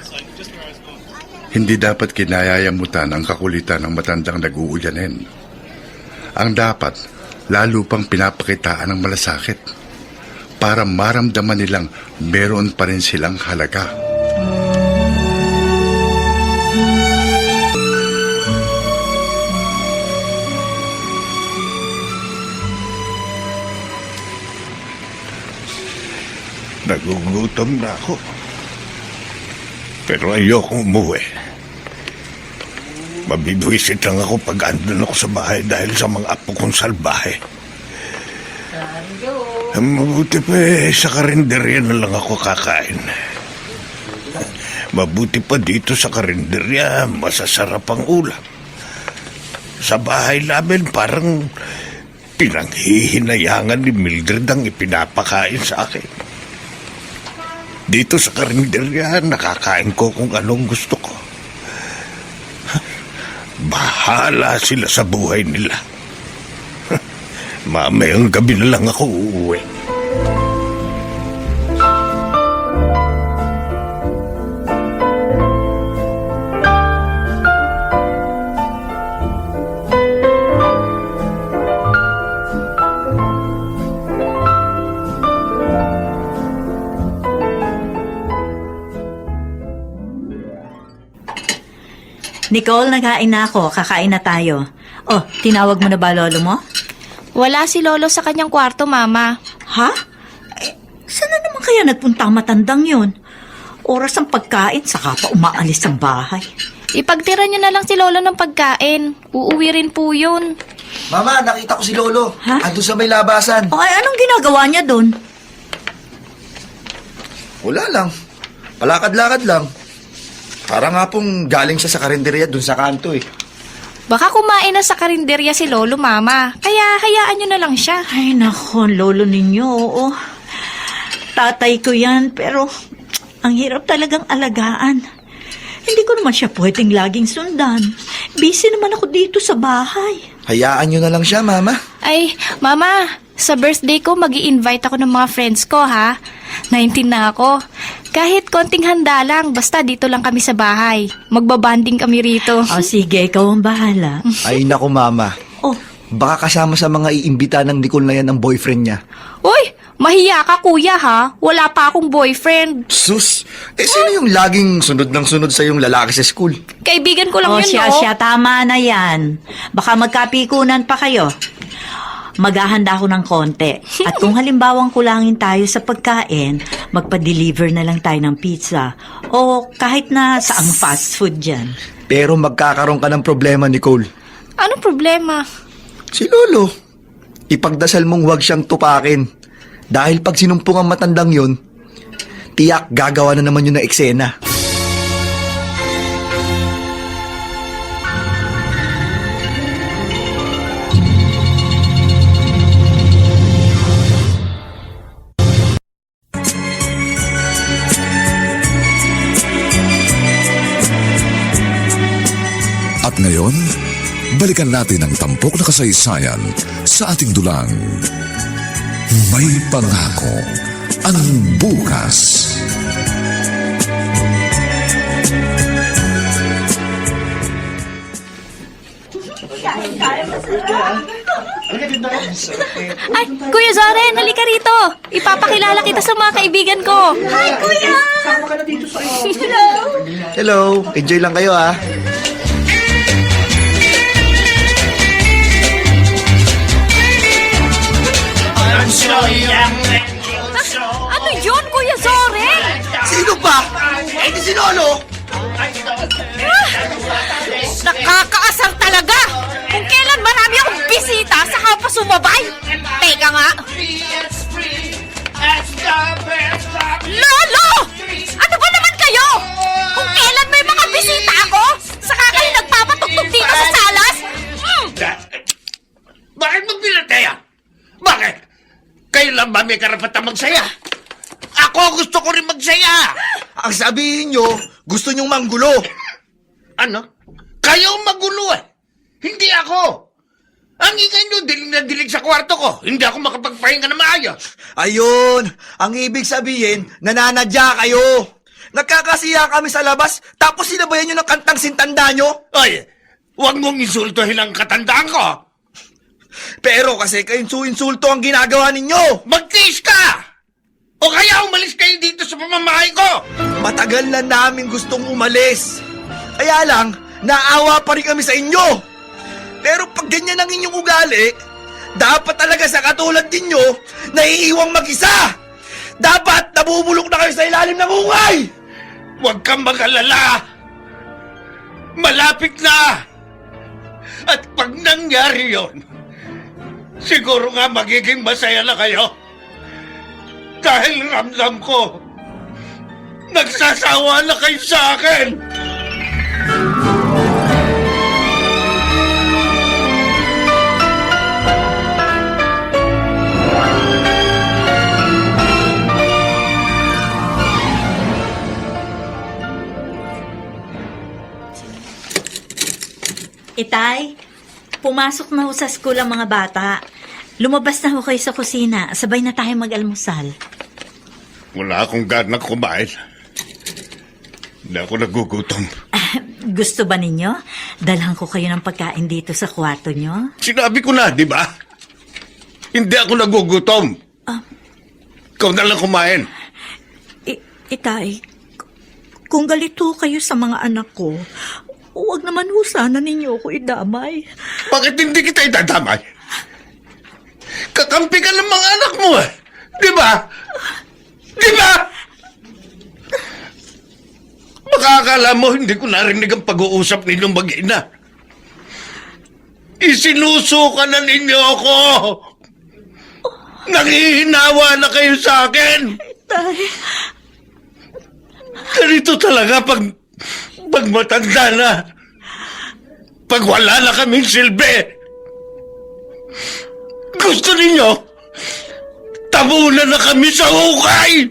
Speaker 9: Hindi dapat kinayayamutan ang kakulitan ng matandang nag-uuyanin. Ang dapat, lalo pang pinapakitaan ng malasakit para maramdaman nilang meron pa rin silang halaga.
Speaker 3: Nagugutom na ako. Pero ayokong umuwi. Mabibwisit lang ako pag andun ako sa bahay dahil sa mga apo kong salbahe. Mabuti pa sa karinderya na lang ako kakain. Mabuti pa dito sa karinderya, masasarap ang ulam. Sa bahay namin parang pinanghihinayangan ni Mildred ang ipinapakain sa akin. Dito sa karinderya, nakakain ko kung anong gusto ko. Bahala sila sa buhay nila. Mamayang gabi na lang ako uuwi.
Speaker 6: Nicole, naghain na ako. Kakain na tayo. Oh, tinawag mo na ba lolo mo?
Speaker 4: Wala si Lolo sa kanyang kwarto, Mama.
Speaker 6: Ha? Saan na naman kaya nagpunta ang matandang yun? Oras ang pagkain, saka pa umaalis ang bahay.
Speaker 4: Ipagtira niyo na lang si Lolo ng pagkain. Uuwi rin po yun.
Speaker 10: Mama, nakita ko si Lolo.
Speaker 6: Ha?
Speaker 10: Andun sa may labasan.
Speaker 6: O ay, anong ginagawa niya doon?
Speaker 10: Wala lang. Palakad-lakad lang. Para nga pong galing siya sa karinderya dun sa kanto eh.
Speaker 4: Baka kumain na sa karinderya si Lolo, Mama. Kaya hayaan niyo na lang siya.
Speaker 6: Ay, nako, lolo ninyo, oo. Tatay ko yan, pero ang hirap talagang alagaan. Hindi ko naman siya pwedeng laging sundan. Busy naman ako dito sa bahay.
Speaker 10: Hayaan nyo na lang siya, Mama.
Speaker 4: Ay, Mama, sa birthday ko mag-i-invite ako ng mga friends ko, ha? 19 na ako. Kahit konting handa lang, basta dito lang kami sa bahay. Magbabanding kami rito.
Speaker 6: O sige, ikaw ang bahala.
Speaker 10: Ay, naku, Mama.
Speaker 6: Oh,
Speaker 10: Baka kasama sa mga iimbita ng Nicole na yan ang boyfriend niya.
Speaker 4: Uy, mahiya ka kuya ha. Wala pa akong boyfriend.
Speaker 10: Sus! Sino yung laging sunod ng sunod sa yung lalaki sa school?
Speaker 4: Kaibigan ko lang
Speaker 6: oh
Speaker 4: yun,
Speaker 6: siya,
Speaker 4: no?
Speaker 6: siya, tama na yan. Baka magkapikunan pa kayo. Maghahanda ako ng konti. At kung halimbawang kulangin tayo sa pagkain, magpa-deliver na lang tayo ng pizza. O kahit na saang fast food dyan.
Speaker 10: Pero magkakaroon ka ng problema, Nicole.
Speaker 4: Anong problema?
Speaker 10: Si Lolo. Ipagdasal mong huwag siyang tupakin. Dahil pag sinumpong ang matandang yun, tiyak gagawa na naman yun ng eksena.
Speaker 2: At ngayon, balikan natin ang tampok na kasaysayan sa ating dulang. May pangako ang bukas.
Speaker 4: Ay, Kuya Zoren, halika rito. Ipapakilala kita sa mga kaibigan ko. Hi, Kuya!
Speaker 10: Hello, enjoy lang kayo ah.
Speaker 4: Ano yun, Kuya Zoren?
Speaker 10: Sino pa? Eh di si Lolo.
Speaker 4: Nakakaasar talaga! Kung kailan marami akong bisita, saka pa sumabay. Teka nga. Lolo! Ano ba naman kayo? Kung kailan may mga bisita ako, saka kayo nagpapatugtog dito sa salas?
Speaker 3: Bakit mo pinataya? Bakit? Kayo lang ba may karapatang magsaya? Ako gusto ko rin magsaya!
Speaker 10: Ang sabihin nyo, gusto nyong manggulo.
Speaker 3: Ano? Kayo magulo eh! Hindi ako! Ang ingay nyo, dilig na dilig sa kwarto ko. Hindi ako makapagpahinga na maayos.
Speaker 10: Ayun, ang ibig sabihin, nananadya kayo. Nagkakasiya kami sa labas, tapos sinabayan nyo ng kantang sintanda nyo.
Speaker 3: Ay, huwag mong insultuhin ang katandaan ko.
Speaker 10: Pero kasi kainsulto ang ginagawa ninyo.
Speaker 3: Magtiis ka! O kaya umalis kayo dito sa pamamahay ko!
Speaker 10: Matagal na namin gustong umalis. Kaya lang, naawa pa rin kami sa inyo. Pero pag ganyan ang inyong ugali, dapat talaga sa katulad ninyo, naiiwang mag-isa. Dapat nabubulok na kayo sa ilalim ng ungay.
Speaker 3: Huwag kang mag-alala. Malapit na. At pag nangyari yon, siguro nga magiging masaya na kayo. Dahil ramdam ko, nagsasawa na kayo sa akin.
Speaker 6: Itay, pumasok na ho sa school ang mga bata. Lumabas na ho kayo sa kusina. Sabay na tayo mag-almusal.
Speaker 3: Wala akong ganang kumain. Hindi ako nagugutom.
Speaker 6: Gusto ba ninyo? Dalhan ko kayo ng pagkain dito sa kwarto nyo?
Speaker 3: Sinabi ko na, di ba? Hindi ako nagugutom. Ikaw na lang kumain.
Speaker 6: Itay, kung galito kayo sa mga anak ko, huwag naman ho sana ninyo ako idamay.
Speaker 3: Bakit hindi kita idadamay? Kakampi ka ng mga anak mo eh. Di ba? Di ba? Baka akala mo hindi ko narinig ang pag-uusap ninyong mag-ina. Isinusuka na ninyo ako. Nangihinawa na kayo sa akin.
Speaker 6: Itay,
Speaker 3: Ganito talaga pag matanda na. Pag wala na kaming silbi. Gusto ninyo, tabunan na kami sa hukay!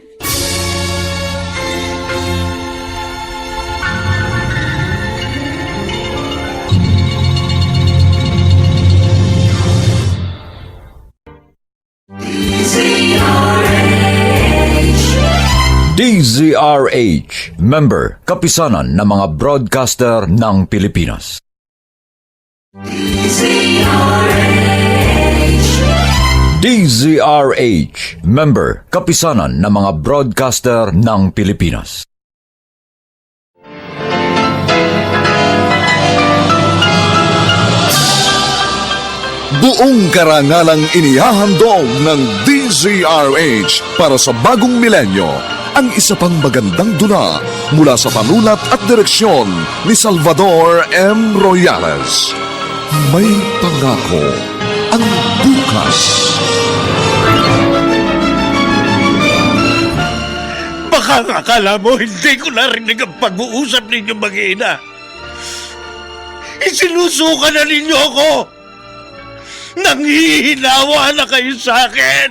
Speaker 1: DZRH, member, kapisanan ng mga broadcaster ng Pilipinas. DZRH, member, kapisanan ng mga broadcaster ng Pilipinas.
Speaker 2: Buong karangalang inihahandog ng DZRH para sa bagong milenyo ang isa pang magandang dula mula sa panulat at direksyon ni Salvador M. Royales. May pangako ang bukas.
Speaker 3: Baka akala mo hindi ko narinig ang pag-uusap ninyo mag-ina. Isinusuka na ninyo ako. Nanghihinawa na kayo sa akin.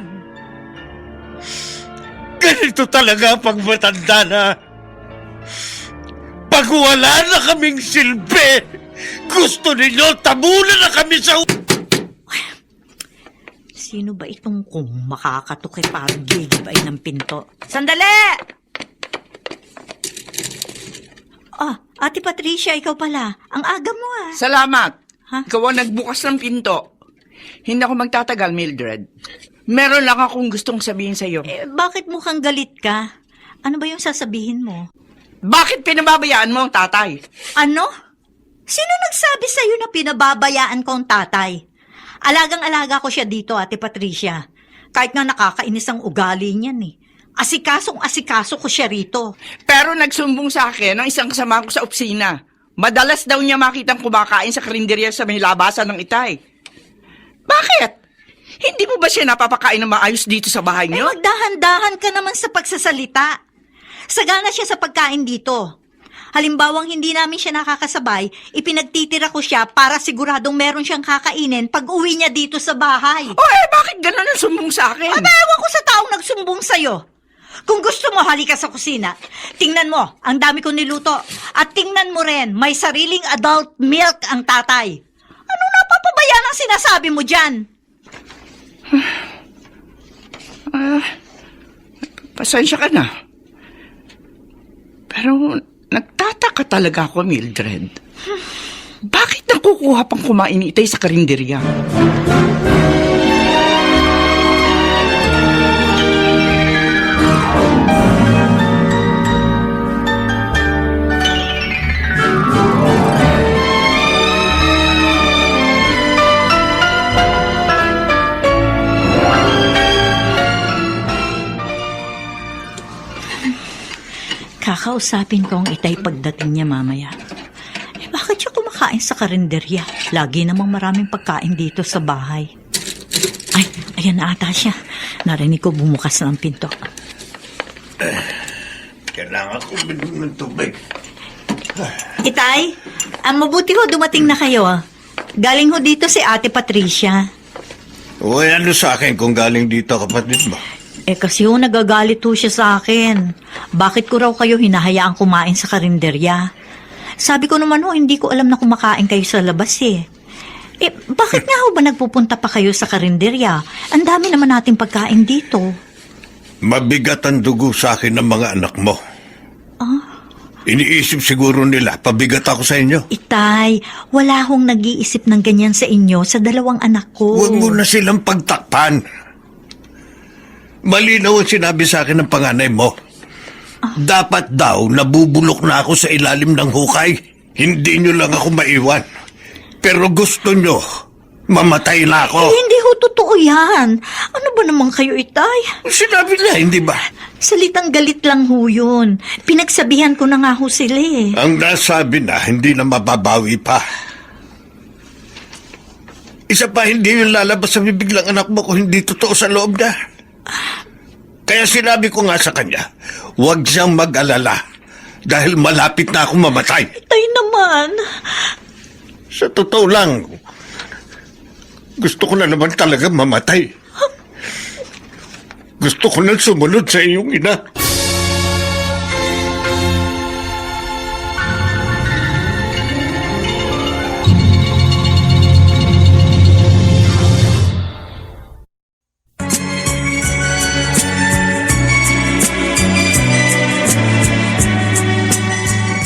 Speaker 3: Ganito talaga pag matanda na. Pag wala na kaming silbi, gusto ninyo tabunan na kami sa...
Speaker 6: sino ba itong kung makakatukay parang gigibay ng pinto? Sandali! Ate Patricia, ikaw pala. Ang aga mo ah.
Speaker 7: Salamat.
Speaker 6: Ha?
Speaker 7: Ikaw ang nagbukas ng pinto. Hindi ako magtatagal, Mildred. Meron lang akong gustong sabihin sa'yo.
Speaker 6: Bakit mukhang galit ka? Ano ba yung sasabihin mo?
Speaker 7: Bakit pinababayaan mo ang tatay?
Speaker 6: Ano? Sino nagsabi sa'yo na pinababayaan ko ang tatay? Alagang-alaga ko siya dito, Ate Patricia. Kahit nga nakakainis ang ugali niyan eh. Asikasong-asikaso ko siya rito.
Speaker 7: Pero nagsumbong sa akin ng isang kasama ko sa opisina. Madalas daw niya makitang kumakain sa karinderya sa may labasan ng Itay. Bakit? Hindi mo ba siya napapakain na maayos dito sa bahay niyo?
Speaker 6: Magdahan-dahan ka naman sa pagsasalita. Sagana siya sa pagkain dito. Halimbawang hindi namin siya nakakasabay, ipinagtitira ko siya para siguradong meron siyang kakainin pag uwi niya dito sa bahay.
Speaker 7: Bakit ganun ang sumbong sa akin?
Speaker 6: Ewan ko sa taong nagsumbong sa'yo. Kung gusto mo, halika sa kusina. Tingnan mo, ang dami kong niluto. At tingnan mo rin, may sariling adult milk ang tatay. Anong napapabayaan anong sinasabi mo dyan?
Speaker 7: Pasensya ka na. Pero nagtataka talaga ako, Mildred. Bakit nakukuha pang kumain ni Itay sa karinderya?
Speaker 6: Kakausapin ko ang Itay pagdating niya mamaya. Bakit siya kumakain sa karinderya? Lagi namang maraming pagkain dito sa bahay. Ay, ayan na ata siya. Narinig ko bumukas ng pinto.
Speaker 3: Kailangan ko binom ng tubig.
Speaker 6: Itay, mabuti ho dumating na kayo. Galing ho dito si Ate Patricia.
Speaker 3: Uy, ano sa akin kung galing dito, kapatid mo?
Speaker 6: Kasi ho nagagalit ho siya sa akin. Bakit ko raw kayo hinahayaang kumain sa karinderya? Sabi ko naman ho, hindi ko alam na kumakain kayo sa labas eh. Bakit nga ho ba nagpupunta pa kayo sa karinderya? Ang dami naman nating pagkain dito.
Speaker 3: Mabigat ang dugo sa akin ng mga anak mo. Iniisip siguro nila, pabigat ako sa inyo.
Speaker 6: Itay, wala hong nag-iisip ng ganyan sa inyo sa dalawang anak ko.
Speaker 3: Huwag mo na silang pagtakpan. Malinaw ang sinabi sa akin ng panganay mo. Dapat daw nabubulok na ako sa ilalim ng hukay. Hindi nyo lang ako maiwan. Pero gusto nyo, mamatay na ako.
Speaker 6: Hindi ho totoo yan. Ano ba naman kayo, Itay?
Speaker 3: Sinabi na, hindi ba?
Speaker 6: Salitang galit lang ho yun. Pinagsabihan ko na nga ho sila eh.
Speaker 3: Ang nasabi na, hindi na mababawi pa. Isa pa, hindi yung lalabas sa bibig lang anak mo kung hindi totoo sa loob na. Kaya sinabi ko nga sa kanya, huwag siyang mag-alala dahil malapit na akong mamatay.
Speaker 6: Itay naman.
Speaker 3: Sa totoo lang, gusto ko na naman talaga mamatay. Gusto ko na sumunod sa iyong ina.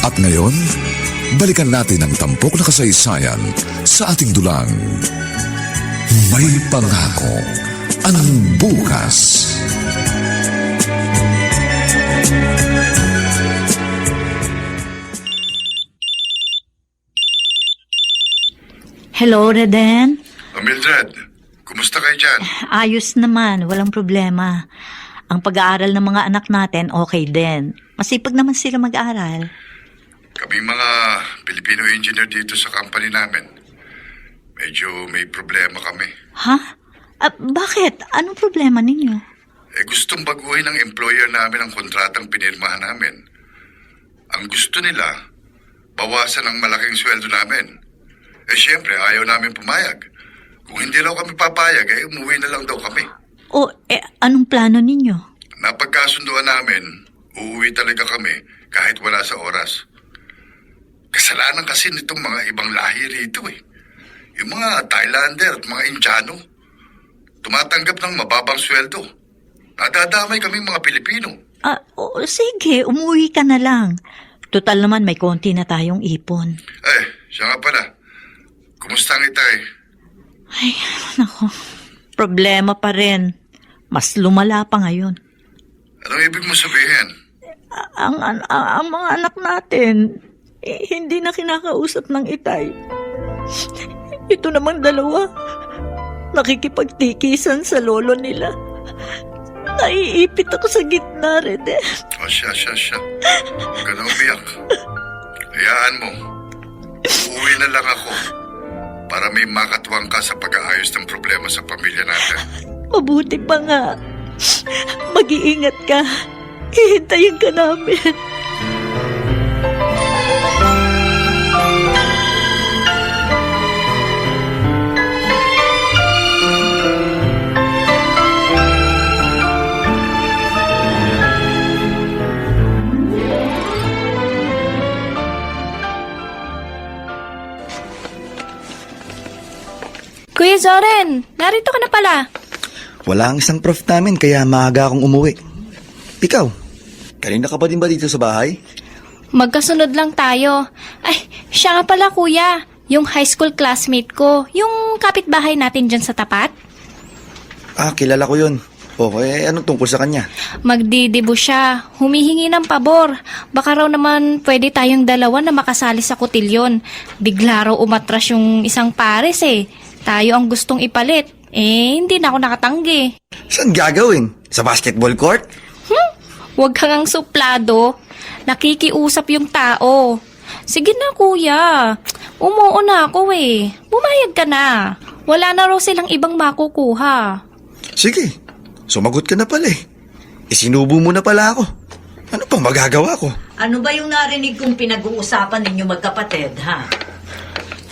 Speaker 2: At ngayon, balikan natin ang tampok na kasaysayan sa ating dulang. May pangako ang bukas.
Speaker 6: Hello, Reden.
Speaker 9: Mildred, kumusta kayo dyan?
Speaker 6: Ayos naman, walang problema. Ang pag-aaral ng mga anak natin, okay din. Masipag naman sila mag-aaral.
Speaker 9: Kaming mga Filipino engineer dito sa company namin. Medyo may problema kami.
Speaker 6: Ha? Bakit? Anong problema ninyo?
Speaker 9: Gustong baguhin ng employer namin ang kontratang pinirmahan namin. Ang gusto nila, bawasan ang malaking sweldo namin. Siyempre, ayaw namin pumayag. Kung hindi raw kami papayag, umuwi na lang daw kami.
Speaker 6: Anong plano ninyo?
Speaker 9: Napagkasunduan namin, uuwi talaga kami kahit wala sa oras. Kasalanan kasi nitong mga ibang lahi rito eh. Yung mga Thailander at mga Indiano. Tumatanggap ng mababang sweldo. Nadadamay kaming mga Pilipino.
Speaker 6: Sige, umuwi ka na lang. Total naman may konti na tayong ipon.
Speaker 9: Siya nga pala. Kumusta ang itay?
Speaker 6: Ay, nako. Problema pa rin. Mas lumala pa ngayon.
Speaker 9: Anong ibig mo sabihin?
Speaker 6: Ang mga anak natin, hindi na kinakausap ng Itay. Ito namang dalawa, nakikipagtikisan sa lolo nila. Naiipit ako sa gitna, Rede.
Speaker 9: Siya. Huwag ka na umiyak. Hayaan mo. Uuwi na lang ako para may makatuwang ka sa pag-aayos ng problema sa pamilya natin.
Speaker 6: Mabuti pa nga. Mag-iingat ka. Hihintayin ka namin.
Speaker 4: Zoren, narito ka na pala.
Speaker 10: Wala ang isang prof namin kaya maaga akong umuwi. Ikaw, kanina ka pa din ba dito sa bahay?
Speaker 4: Magkasunod lang tayo. Ay, siya nga pala kuya. Yung high school classmate ko. Yung kapitbahay natin dyan sa tapat.
Speaker 10: Ah, kilala ko yun. Okay, anong tungkol sa kanya?
Speaker 4: Magdidibo siya. Humihingi ng pabor. Baka raw naman pwede tayong dalawa na makasali sa kotilyon. Bigla raw umatras yung isang pares eh. Tayo ang gustong ipalit. Eh, hindi na ako nakatanggi.
Speaker 10: Saan gagawin? Sa basketball court?
Speaker 4: Huwag kang ang suplado. Nakikiusap yung tao. Sige na kuya. Umuo na ako eh. Bumayag ka na. Wala na raw silang ibang makukuha.
Speaker 10: Sige, sumagot ka na pala eh. Isinubo mo na pala ako. Ano pang magagawa ko?
Speaker 6: Ano ba yung narinig kong pinag-uusapan ninyo magkapatid, ha?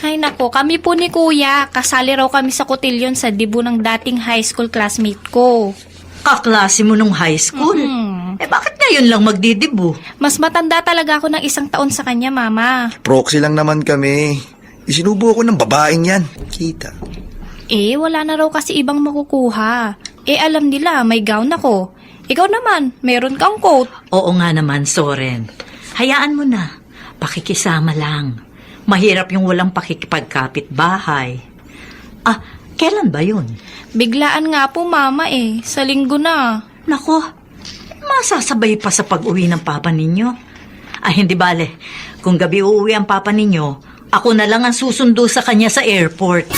Speaker 4: Ay nako, kami po ni kuya. Kasali raw kami sa kotilyon sa dibu ng dating high school classmate ko.
Speaker 6: Kaklase mo nung high school? Eh bakit ngayon lang magdidibo?
Speaker 4: Mas matanda talaga ako ng 1 taon sa kanya, mama.
Speaker 10: Proxy lang naman kami. Isinubo ako ng babaeng yan. Kita.
Speaker 4: Eh, wala na raw kasi ibang makukuha. Eh, alam nila, may gown ako. Ikaw naman, meron kang coat.
Speaker 6: Oo nga naman, Soren. Hayaan mo na. Pakikisama lang. Mahirap yung walang pakikipagkapit bahay. Ah, kailan ba yun?
Speaker 4: Biglaan nga po, mama eh. Sa linggo na.
Speaker 6: Nako, masasabay pa sa pag-uwi ng papa ninyo. Ah, hindi bale. Kung gabi uuwi ang papa ninyo, ako na lang ang susundo sa kanya sa airport.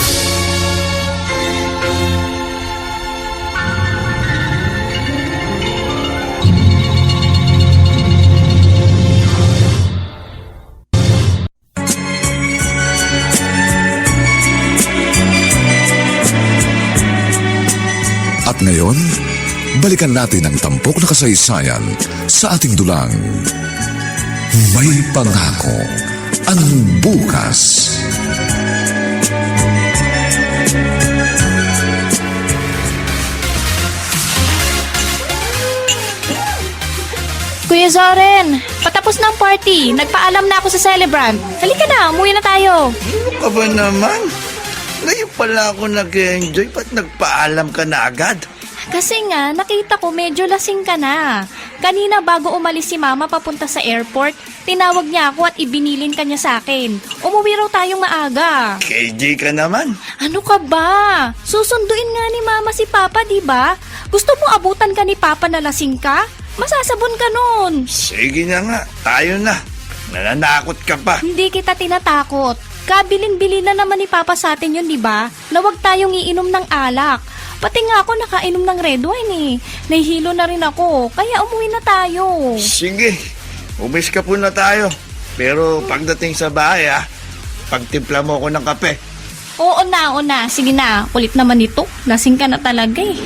Speaker 2: At ngayon, balikan natin ang tampok na kasaysayan sa ating dulang. May pangako ang bukas.
Speaker 4: Kuya Zoren, patapos ng party. Nagpaalam na ako sa celebrant. Halika na, umuwi na tayo.
Speaker 3: Ano ka ba naman? Ngayon pala ako nag-enjoy. Ba't nagpaalam ka na agad?
Speaker 4: Kasi nga, nakita ko medyo lasing ka na. Kanina bago umalis si mama papunta sa airport, tinawag niya ako at ibinilin ka niya sa akin. Umuwi raw tayong maaga.
Speaker 3: KJ ka naman.
Speaker 4: Ano ka ba? Susunduin nga ni mama si papa, di ba? Gusto mo abutan ka ni papa na lasing ka? Masasabon ka nun.
Speaker 3: Sige na nga, tayo na. Nananakot ka pa.
Speaker 4: Hindi kita tinatakot. Kabilin-bili na naman ni papa sa atin yun, di ba? Na huwag tayong iinom ng alak. Pati nga ako nakainom ng red wine eh. Nahihilo na rin ako, kaya umuwi na tayo.
Speaker 3: Sige, umis ka po na tayo. Pero pagdating sa bahay pagtimpla mo ako ng kape.
Speaker 4: Oo na. Sige na, kulit naman ito. Lasing ka na talaga eh.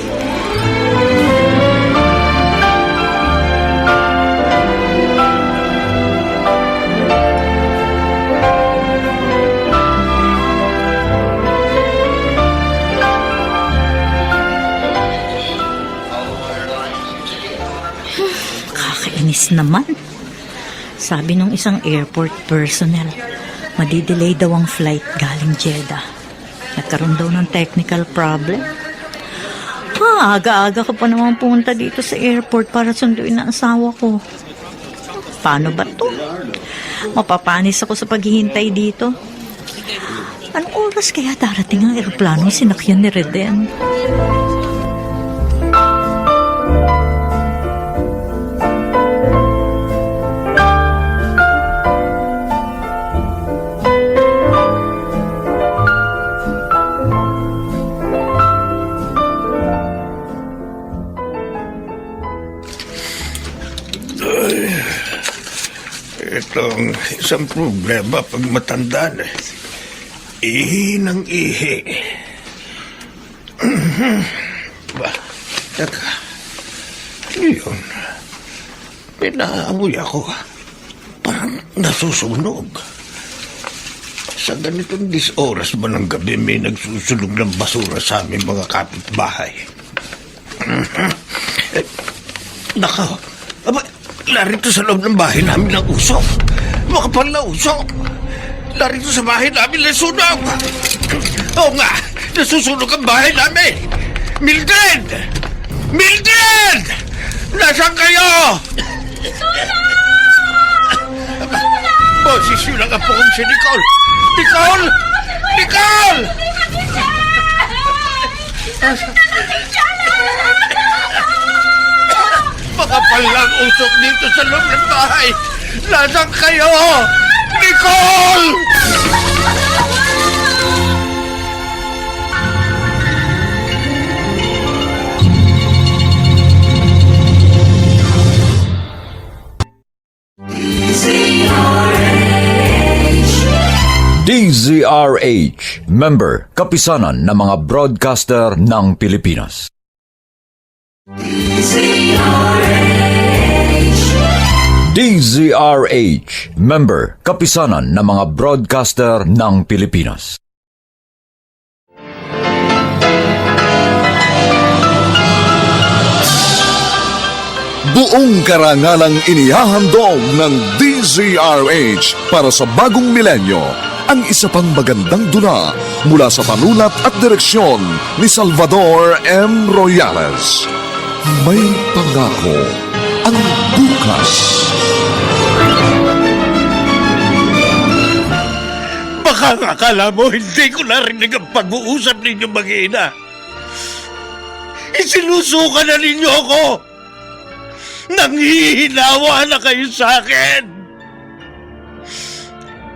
Speaker 6: Kakainis naman. Sabi nung isang airport personnel, madidelay daw ang flight galing Jeddah. Nagkaroon daw ng technical problem. Aga-aga ko pa naman pumunta dito sa airport para sunduin ang asawa ko. Paano ba to? Mapapanis ako sa paghihintay dito. Anong oras kaya darating ang eroplanong sinakyan ni Reden?
Speaker 3: Itong isang problema pag matanda na. Ihi ng ihi. Ba, teka. Ano yun? Pinaamoy ako. Parang nasusunog. Sa ganitong oras ba ng gabi may nagsusunog ng basura sa aming mga kapitbahay? Nako. Aba, larito sa loob ng bahay namin ang usok. Makapal na usok. Larito sa bahay namin ang sunog. Oo nga, Nasusunog ang bahay namin! Mildred! Mildred! Nasaan kayo? Boses yun ang apo kong si Nicole! Nicole! Nicole! Makapal lang usok dito sa loob ng bahay! Nasaan kayo? Nicole!
Speaker 1: DZRH, member, kapisanan ng mga broadcaster ng Pilipinas. DZRH, member, kapisanan ng mga broadcaster ng Pilipinas.
Speaker 2: Buong karangalang inihahandog ng DZRH para sa bagong milenyo ang isa pang magandang dula mula sa panulat at direksyon ni Salvador M. Royales. May pangako ang bukas.
Speaker 3: Baka akala mo hindi ko narinig ang pag-uusap ninyo mag-iina. Isinusuka na ninyo ako. Nanghihinawa na kayo sa akin.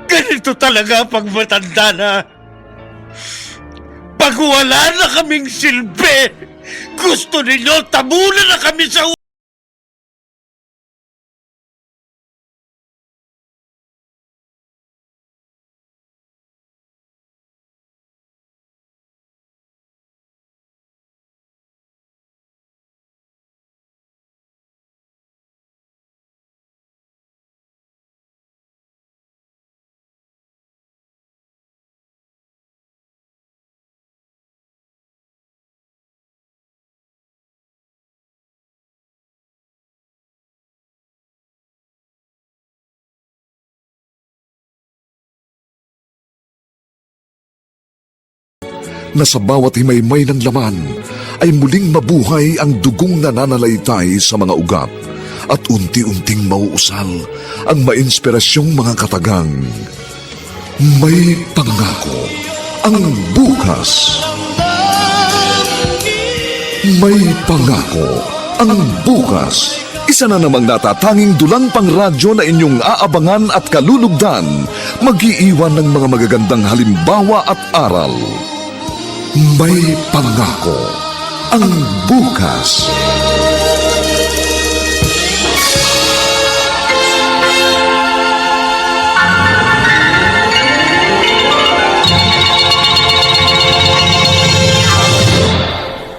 Speaker 3: Ganito talaga pag matanda na. Pag wala na kaming silbi, gusto ninyo tabunan na kami sa
Speaker 2: Na sa bawat himaymay ng laman ay muling mabuhay ang dugong nananalaytay sa mga ugat at unti-unting mauusal ang mainspirasyong mga katagang. May pangako ang bukas. May pangako ang bukas. Isa na namang natatanging dulang pangradyo na inyong aabangan at kalulugdan, mag-iiwan ng mga magagandang halimbawa at aral. May pangako ang bukas.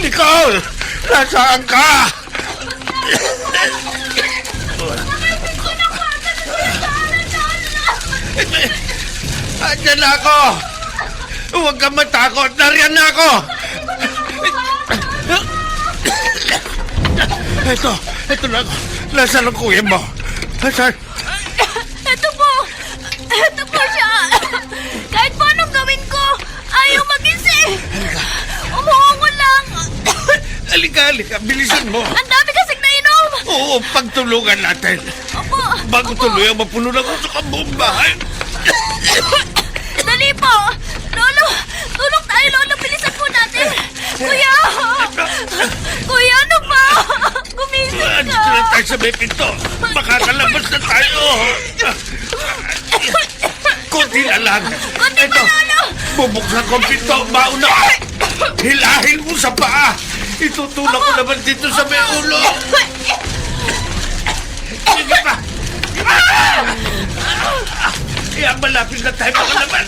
Speaker 3: Nicole! Nasaan ka? Andiyan na ako! Huwag kang matakot! Nariyan na ako! Ito na ako. Nasaan ang kuya mo? Nasaan?
Speaker 4: Ito po siya. Kahit pa anong gawin ko, ayaw magising. Umuungo lang.
Speaker 3: Halika. Bilisan mo.
Speaker 4: Ang dami kasing nainom.
Speaker 3: Oo, pagtulungan natin.
Speaker 4: Opo.
Speaker 3: Bago tuloy ang mapuno ng usok ang buong bahay.
Speaker 4: Dali po. Lolo, tulong tayo, Lolo. Bilisan po natin. Kuya! Kuya, ano ba? Gumising ka.
Speaker 3: Andito na tayo sa may pinto. Makakalabas na tayo. Kunti na lang.
Speaker 4: Kunti pa, Lolo.
Speaker 3: Bubuksan ko ang pinto. Mauna ka. Hilahin mo sa paa. Itutulak ko naman dito sa may ulo. Sige pa. Kaya malapit na tayo makalaban.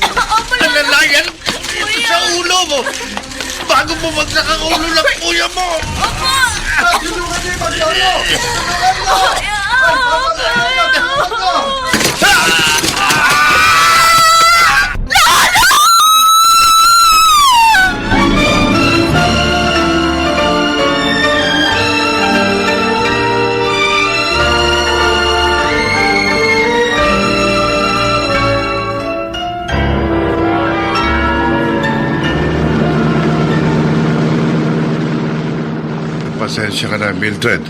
Speaker 3: Alalayan dito sa ulo mo. Bago bumagsak ang ulo ng kuya mo. Tulungan niyo yung maglolo.
Speaker 9: Pasensya ka na, Mildred.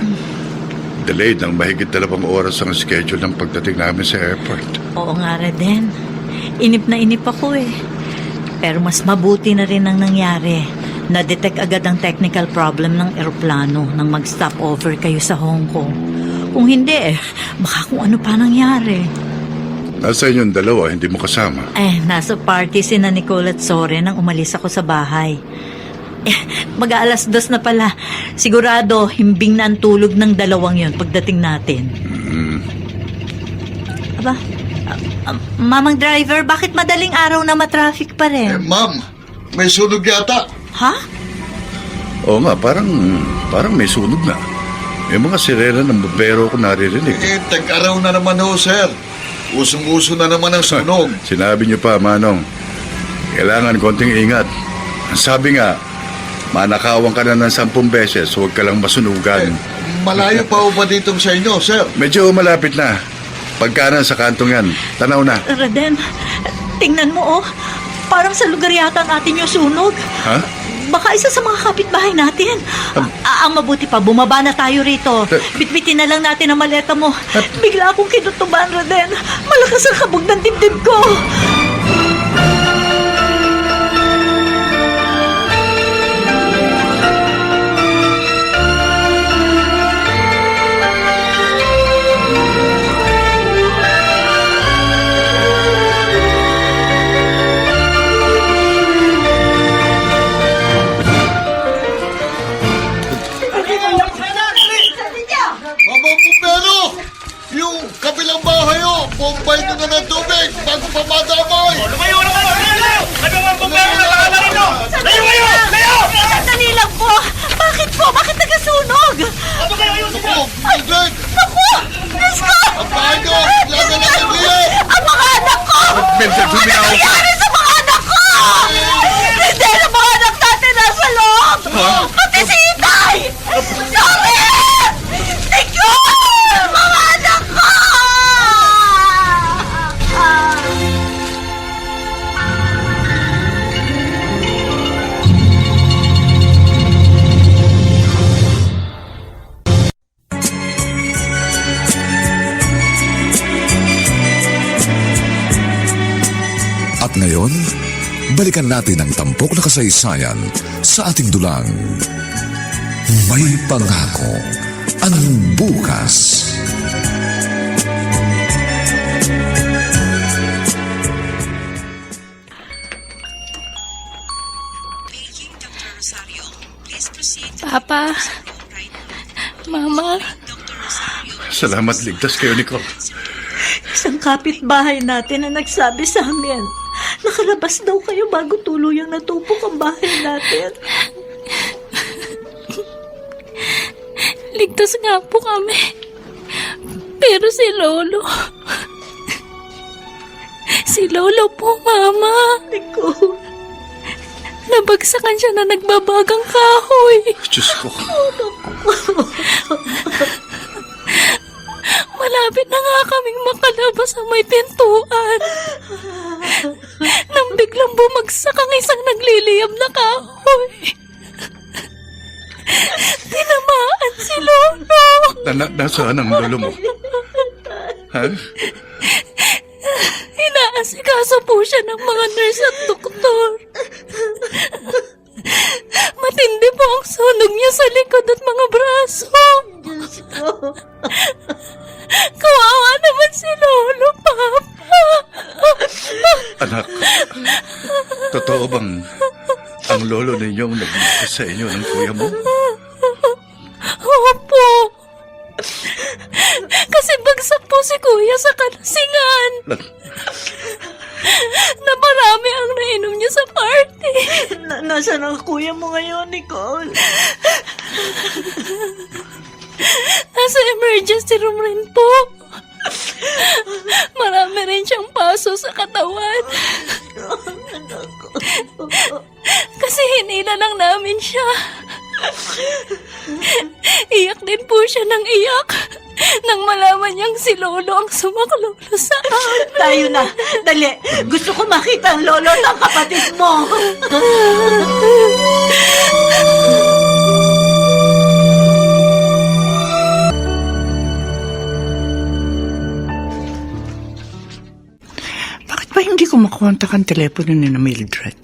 Speaker 9: Delayed ng mahigit 2 oras ang schedule ng pagdating namin sa airport.
Speaker 6: Oo nga, Reden. Inip na inip ako eh. Pero mas mabuti na rin ang nangyari. Na-detect agad ang technical problem ng eroplano nang mag-stop over kayo sa Hong Kong. Kung hindi baka kung ano pa nangyari.
Speaker 9: Nasa inyong dalawa, hindi mo kasama.
Speaker 6: Nasa party si na Nicole at Soren nang umalis ako sa bahay. Mag-aalas 2 na pala. Sigurado, himbing na ang tulog ng dalawang yon pagdating natin. Aba, Mamang driver, bakit madaling araw na matraffic pa rin?
Speaker 11: Ma'am, may sunog yata.
Speaker 6: Ha?
Speaker 9: Oo nga, parang may sunog na. May mga sirena ng bombero ko naririnig.
Speaker 11: Tag-araw na naman ho, sir. Usong-uso na naman ang sunog.
Speaker 9: Sinabi niyo pa, Manong, kailangan konting ingat. Ang sabi nga, manakawan ka na ng 10 beses, huwag ka lang masunugan.
Speaker 11: Malayo pa ho ba dito sa inyo, sir?
Speaker 9: Medyo malapit na. Pagkanan sa kantong yan, tanaw na.
Speaker 6: Raden, tingnan mo parang sa lugar yata natin yung sunog.
Speaker 9: Ha?
Speaker 6: Baka isa sa mga kapitbahay natin. Ang mabuti pa, bumaba na tayo rito. Bitbitin na lang natin ang maleta mo. Bigla akong kinutuban, Raden. Malakas ang kabog ng dibdib ko.
Speaker 11: Mamang bumbero! Yung kabilang bahay ho, bombay nyo na ng tubig bago pa madamay!
Speaker 3: Lumayo! Ano ang bumbero na nakala rito? Layo!
Speaker 6: Sandali lang po! Bakit po? Bakit nagasunog?
Speaker 3: Ano kayo ayusin nyo?
Speaker 11: Mildred!
Speaker 6: Naku! Diyos ko!
Speaker 11: Ang bahay nyo! Laga na nagliyan!
Speaker 6: Ang mga anak ko!
Speaker 9: Mildred,
Speaker 6: Ano
Speaker 9: huminaw ka!
Speaker 6: nangyari sa mga anak ko? Hindi na mga anak natin nasa loob! Pati si Itay! Sorry! Nicole! Mga anak ko!
Speaker 2: At ngayon, balikan natin ang tampok na kasaysayan sa ating dulang. May pangako ang bukas.
Speaker 4: Papa, Mama,
Speaker 9: Salamat, ligtas kayo, Nicole.
Speaker 6: Isang kapitbahay natin na nagsabi sa amin, nakalabas daw kayo bago tuluyang natupok ang bahay natin.
Speaker 4: ligtas nga po kami. Pero si Lolo... Si Lolo po, Mama.
Speaker 6: Nicole,
Speaker 4: Nabagsakan siya na nagbabagang kahoy.
Speaker 9: Diyos ko.
Speaker 4: Malapit na nga kaming makalabas sa may pintuan. Nang biglang bumagsak ang isang nagliliyab na kahoy. Tinamaan si Lolo.
Speaker 9: Nasaan ang lolo mo? Ha?
Speaker 4: Inaasikaso po siya ng mga nurse at doktor. Matindi po ang sunog niya sa likod at mga braso. Kawawa naman si Lolo, Papa.
Speaker 9: Anak, totoo bang ang lolo ninyong nagmahal sa inyo ng kuya mo?
Speaker 4: Opo. Kasi bagsak po si Kuya sa kalasingan. Naparami ang nainom niya sa party.
Speaker 6: Nasaan ang kuya mo ngayon, Nicole?
Speaker 4: Nasa emergency room rin po. Marami rin siyang paso sa katawan. Kasi hinila lang namin siya. Iyak din po siya ng iyak nang malaman niyang si Lolo ang sumaklolo sa amin.
Speaker 6: Tayo na. Dali. Gusto ko makita ang lolo ng kapatid mo.
Speaker 7: ko makontak ang telepono ni na Mildred.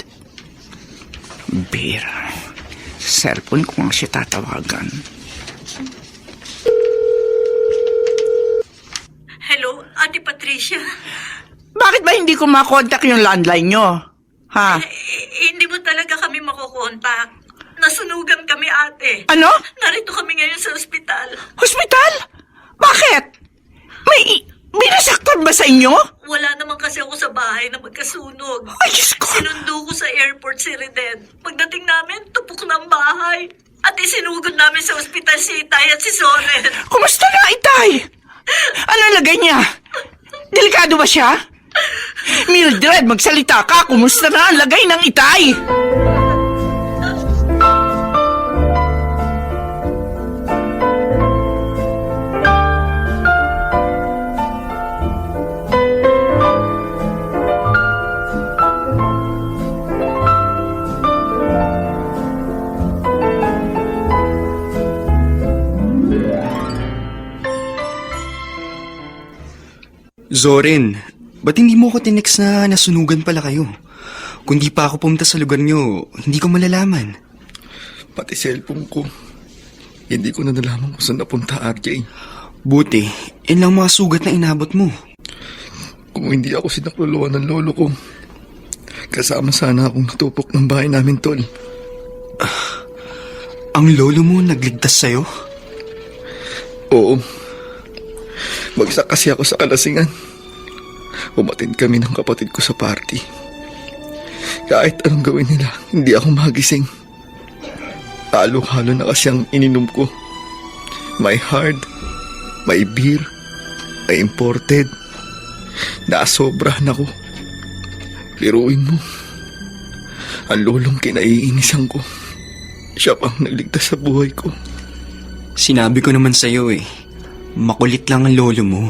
Speaker 7: Bira. Sa cellphone ko nga siya tatawagan.
Speaker 6: Hello, Ate Patricia.
Speaker 7: Bakit ba hindi ko makontak yung landline nyo? Ha?
Speaker 6: Hindi mo talaga kami makukontak. Nasunugan kami, ate.
Speaker 7: Ano?
Speaker 6: Narito kami ngayon sa ospital.
Speaker 7: Hospital? Bakit? May nasaktan ba sa inyo?
Speaker 6: Wala naman kasi ako sa bahay na magkasunog.
Speaker 7: Ay, Diyos ko.
Speaker 6: Sinundo ko sa airport si Reden. Pagdating namin, tupok ng bahay. At isinugod namin sa ospital si Itay at si Soren.
Speaker 7: Kumusta na, Itay? Ano lagay niya? Delikado ba siya? Mildred, magsalita ka. Kumusta na ang lagay ng Itay?
Speaker 8: Zorin, ba't hindi mo ko tinext na nasunugan pala kayo? Kung di pa ako pumunta sa lugar nyo, hindi ko malalaman.
Speaker 10: Pati cellphone ko. Hindi ko na nalaman kung saan napunta, RJ.
Speaker 8: Buti, yun lang mga sugat na inabot mo.
Speaker 10: Kung hindi ako sinakluluan ng lolo ko, kasama sana akong natupok ng bahay namin, tol.
Speaker 8: Ang lolo mo nagligtas sa'yo?
Speaker 10: Oo. Bagsak kasi ako sa kalasingan. Umatid kami ng kapatid ko sa party. Kahit anong gawin nila, hindi ako magising. Halo-halo na kasi ang ininom ko. May hard, may beer, may imported. Nasobrahan ako. Liruin mo. Ang lolong kinaiinisan ko. Siya pang nagligtas sa buhay ko.
Speaker 8: Sinabi ko naman sa'yo makulit lang ang lolo mo.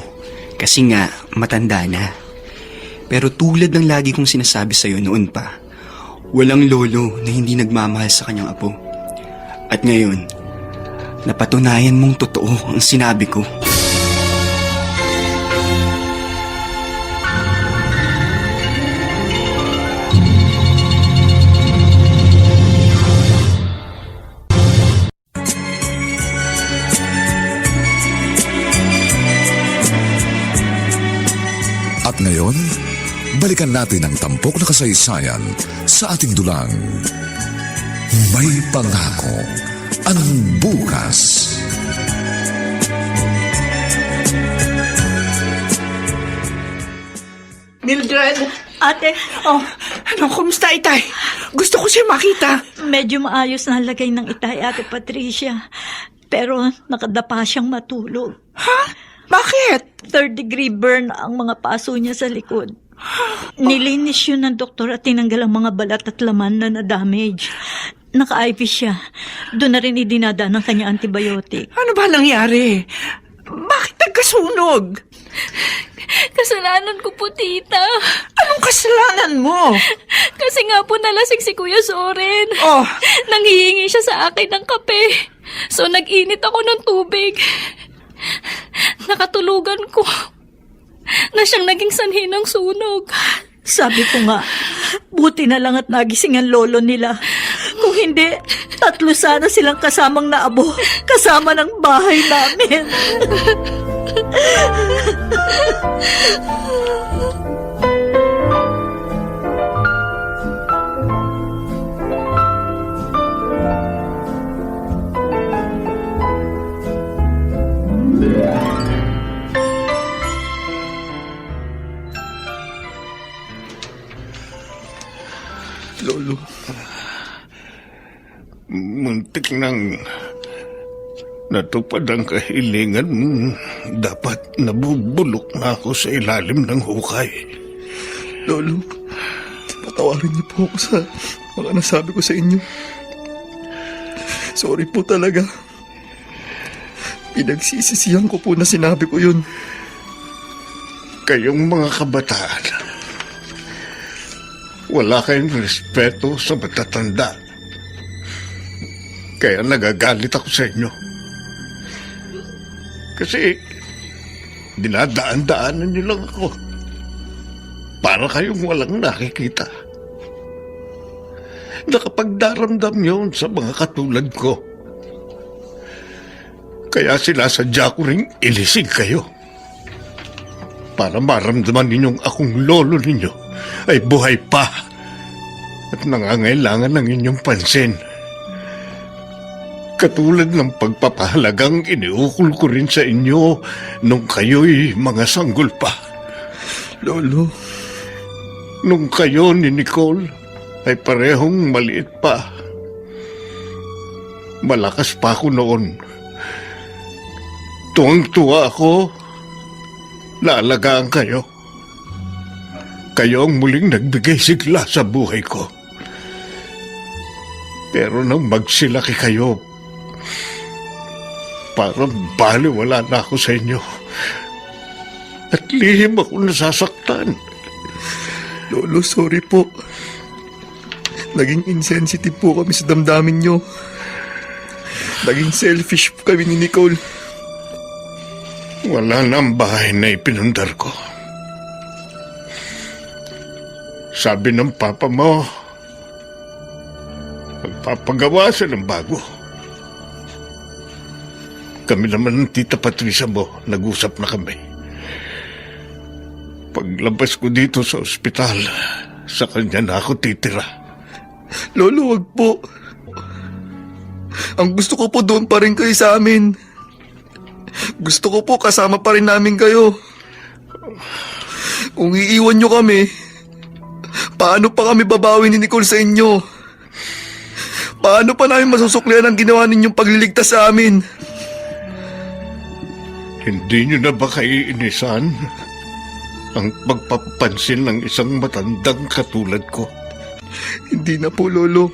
Speaker 8: Kasi nga, matanda na. Pero tulad ng lagi kong sinasabi sa'yo noon pa, walang lolo na hindi nagmamahal sa kanyang apo. At ngayon, napatunayan mong totoo ang sinabi ko.
Speaker 2: At ngayon, balikan natin ang tampok na kasaysayan sa ating dulang. May pangako ang bukas.
Speaker 7: Mildred!
Speaker 6: Ate,
Speaker 7: Oh, ano, kumusta, Itay? Gusto ko siya makita.
Speaker 6: medyo maayos na ang lagay ng Itay, Ate Patricia. Pero nakadapa siyang matulog.
Speaker 7: Ha? Bakit?
Speaker 6: 3rd-degree burn ang mga paso niya sa likod. Nilinis yun ng doktor at tinanggal ang mga balat at laman na na-damage. Naka-IV siya. Doon na rin idinadaan ng kanyang antibiotic.
Speaker 7: Ano ba nangyari? Bakit nagkasunog?
Speaker 4: Kasalanan ko po, tita.
Speaker 7: Anong kasalanan mo?
Speaker 4: Kasi nga po nalasing si Kuya Soren.
Speaker 7: Oh.
Speaker 4: Nanghihingi siya sa akin ng kape. So nag-init ako ng tubig. Nakatulugan ko na siyang naging sanhi ng sunog.
Speaker 6: Sabi ko nga, buti na lang at nagising ang lolo nila. Kung hindi, 3 sana silang kasamang naabo, kasama ng bahay namin.
Speaker 3: Lolo, muntik nang natupad ang kahilingan mo. Dapat nabubulok na ako sa ilalim ng hukay.
Speaker 10: Lolo, patawarin niyo po ako sa mga nasabi ko sa inyo. Sorry po talaga. Pinagsisisihan ko po na sinabi ko yun.
Speaker 3: Kayong mga kabataan, wala kayong respeto sa matatanda. Kaya nagagalit ako sa inyo. Kasi dinadaan-daanan niyo lang ako. Para kayong walang nakikita. Nakapagdaramdam yun sa mga katulad ko. Kaya sinasadya ko ring ilisig kayo. Para maramdaman ninyong akong lolo ninyo ay buhay pa at nangangailangan ng inyong pansin. Katulad ng pagpapahalagang iniukol ko rin sa inyo nung kayo'y mga sanggol pa.
Speaker 10: Lolo,
Speaker 3: Nung kayo ni Nicole ay parehong maliit pa. Malakas pa ako noon. Tuwang-tuwa ako. Naalagaan kayo. Kayo ang muling nagbigay sigla sa buhay ko. Pero nang magsilaki kayo, parang baliwala na ako sa inyo. At lihim ako nasasaktan.
Speaker 10: Lolo, sorry po. Naging insensitive po kami sa damdamin nyo. Naging selfish po kami ni Nicole.
Speaker 3: Wala na ang bahay na ipinundar ko. Sabi ng papa mo, magpapagawa siya ng bago. Kami naman ng tita Patricia mo, nag-usap na kami. Paglabas ko dito sa ospital, sa kanya na ako titira.
Speaker 10: Lolo, wag po. Ang gusto ko po doon pa rin kayo sa amin. Gusto ko po kasama pa rin namin kayo. Kung iiwan nyo kami, paano pa kami babawi ni Nicole sa inyo? Paano pa namin masusuklian ang ginawa ninyong pagliligtas sa amin?
Speaker 3: Hindi nyo na ba kaiinisan ang pagpapansin ng isang matandang katulad ko?
Speaker 10: Hindi na po, Lolo.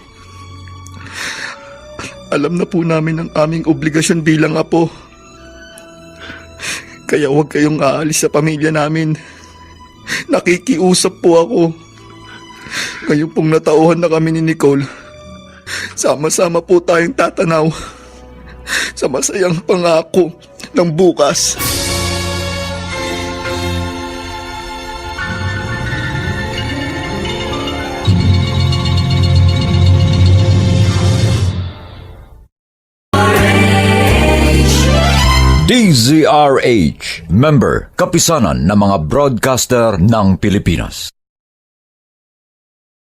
Speaker 10: Alam na po namin ang aming obligasyon bilang apo. Kaya huwag kayong aalis sa pamilya namin. Nakikiusap po ako. Ngayon pong natauhan na kami ni Nicole, sama-sama po tayong tatanaw sa masayang pangako ng bukas.
Speaker 1: DZRH, member, kapisanan ng mga broadcaster ng Pilipinas.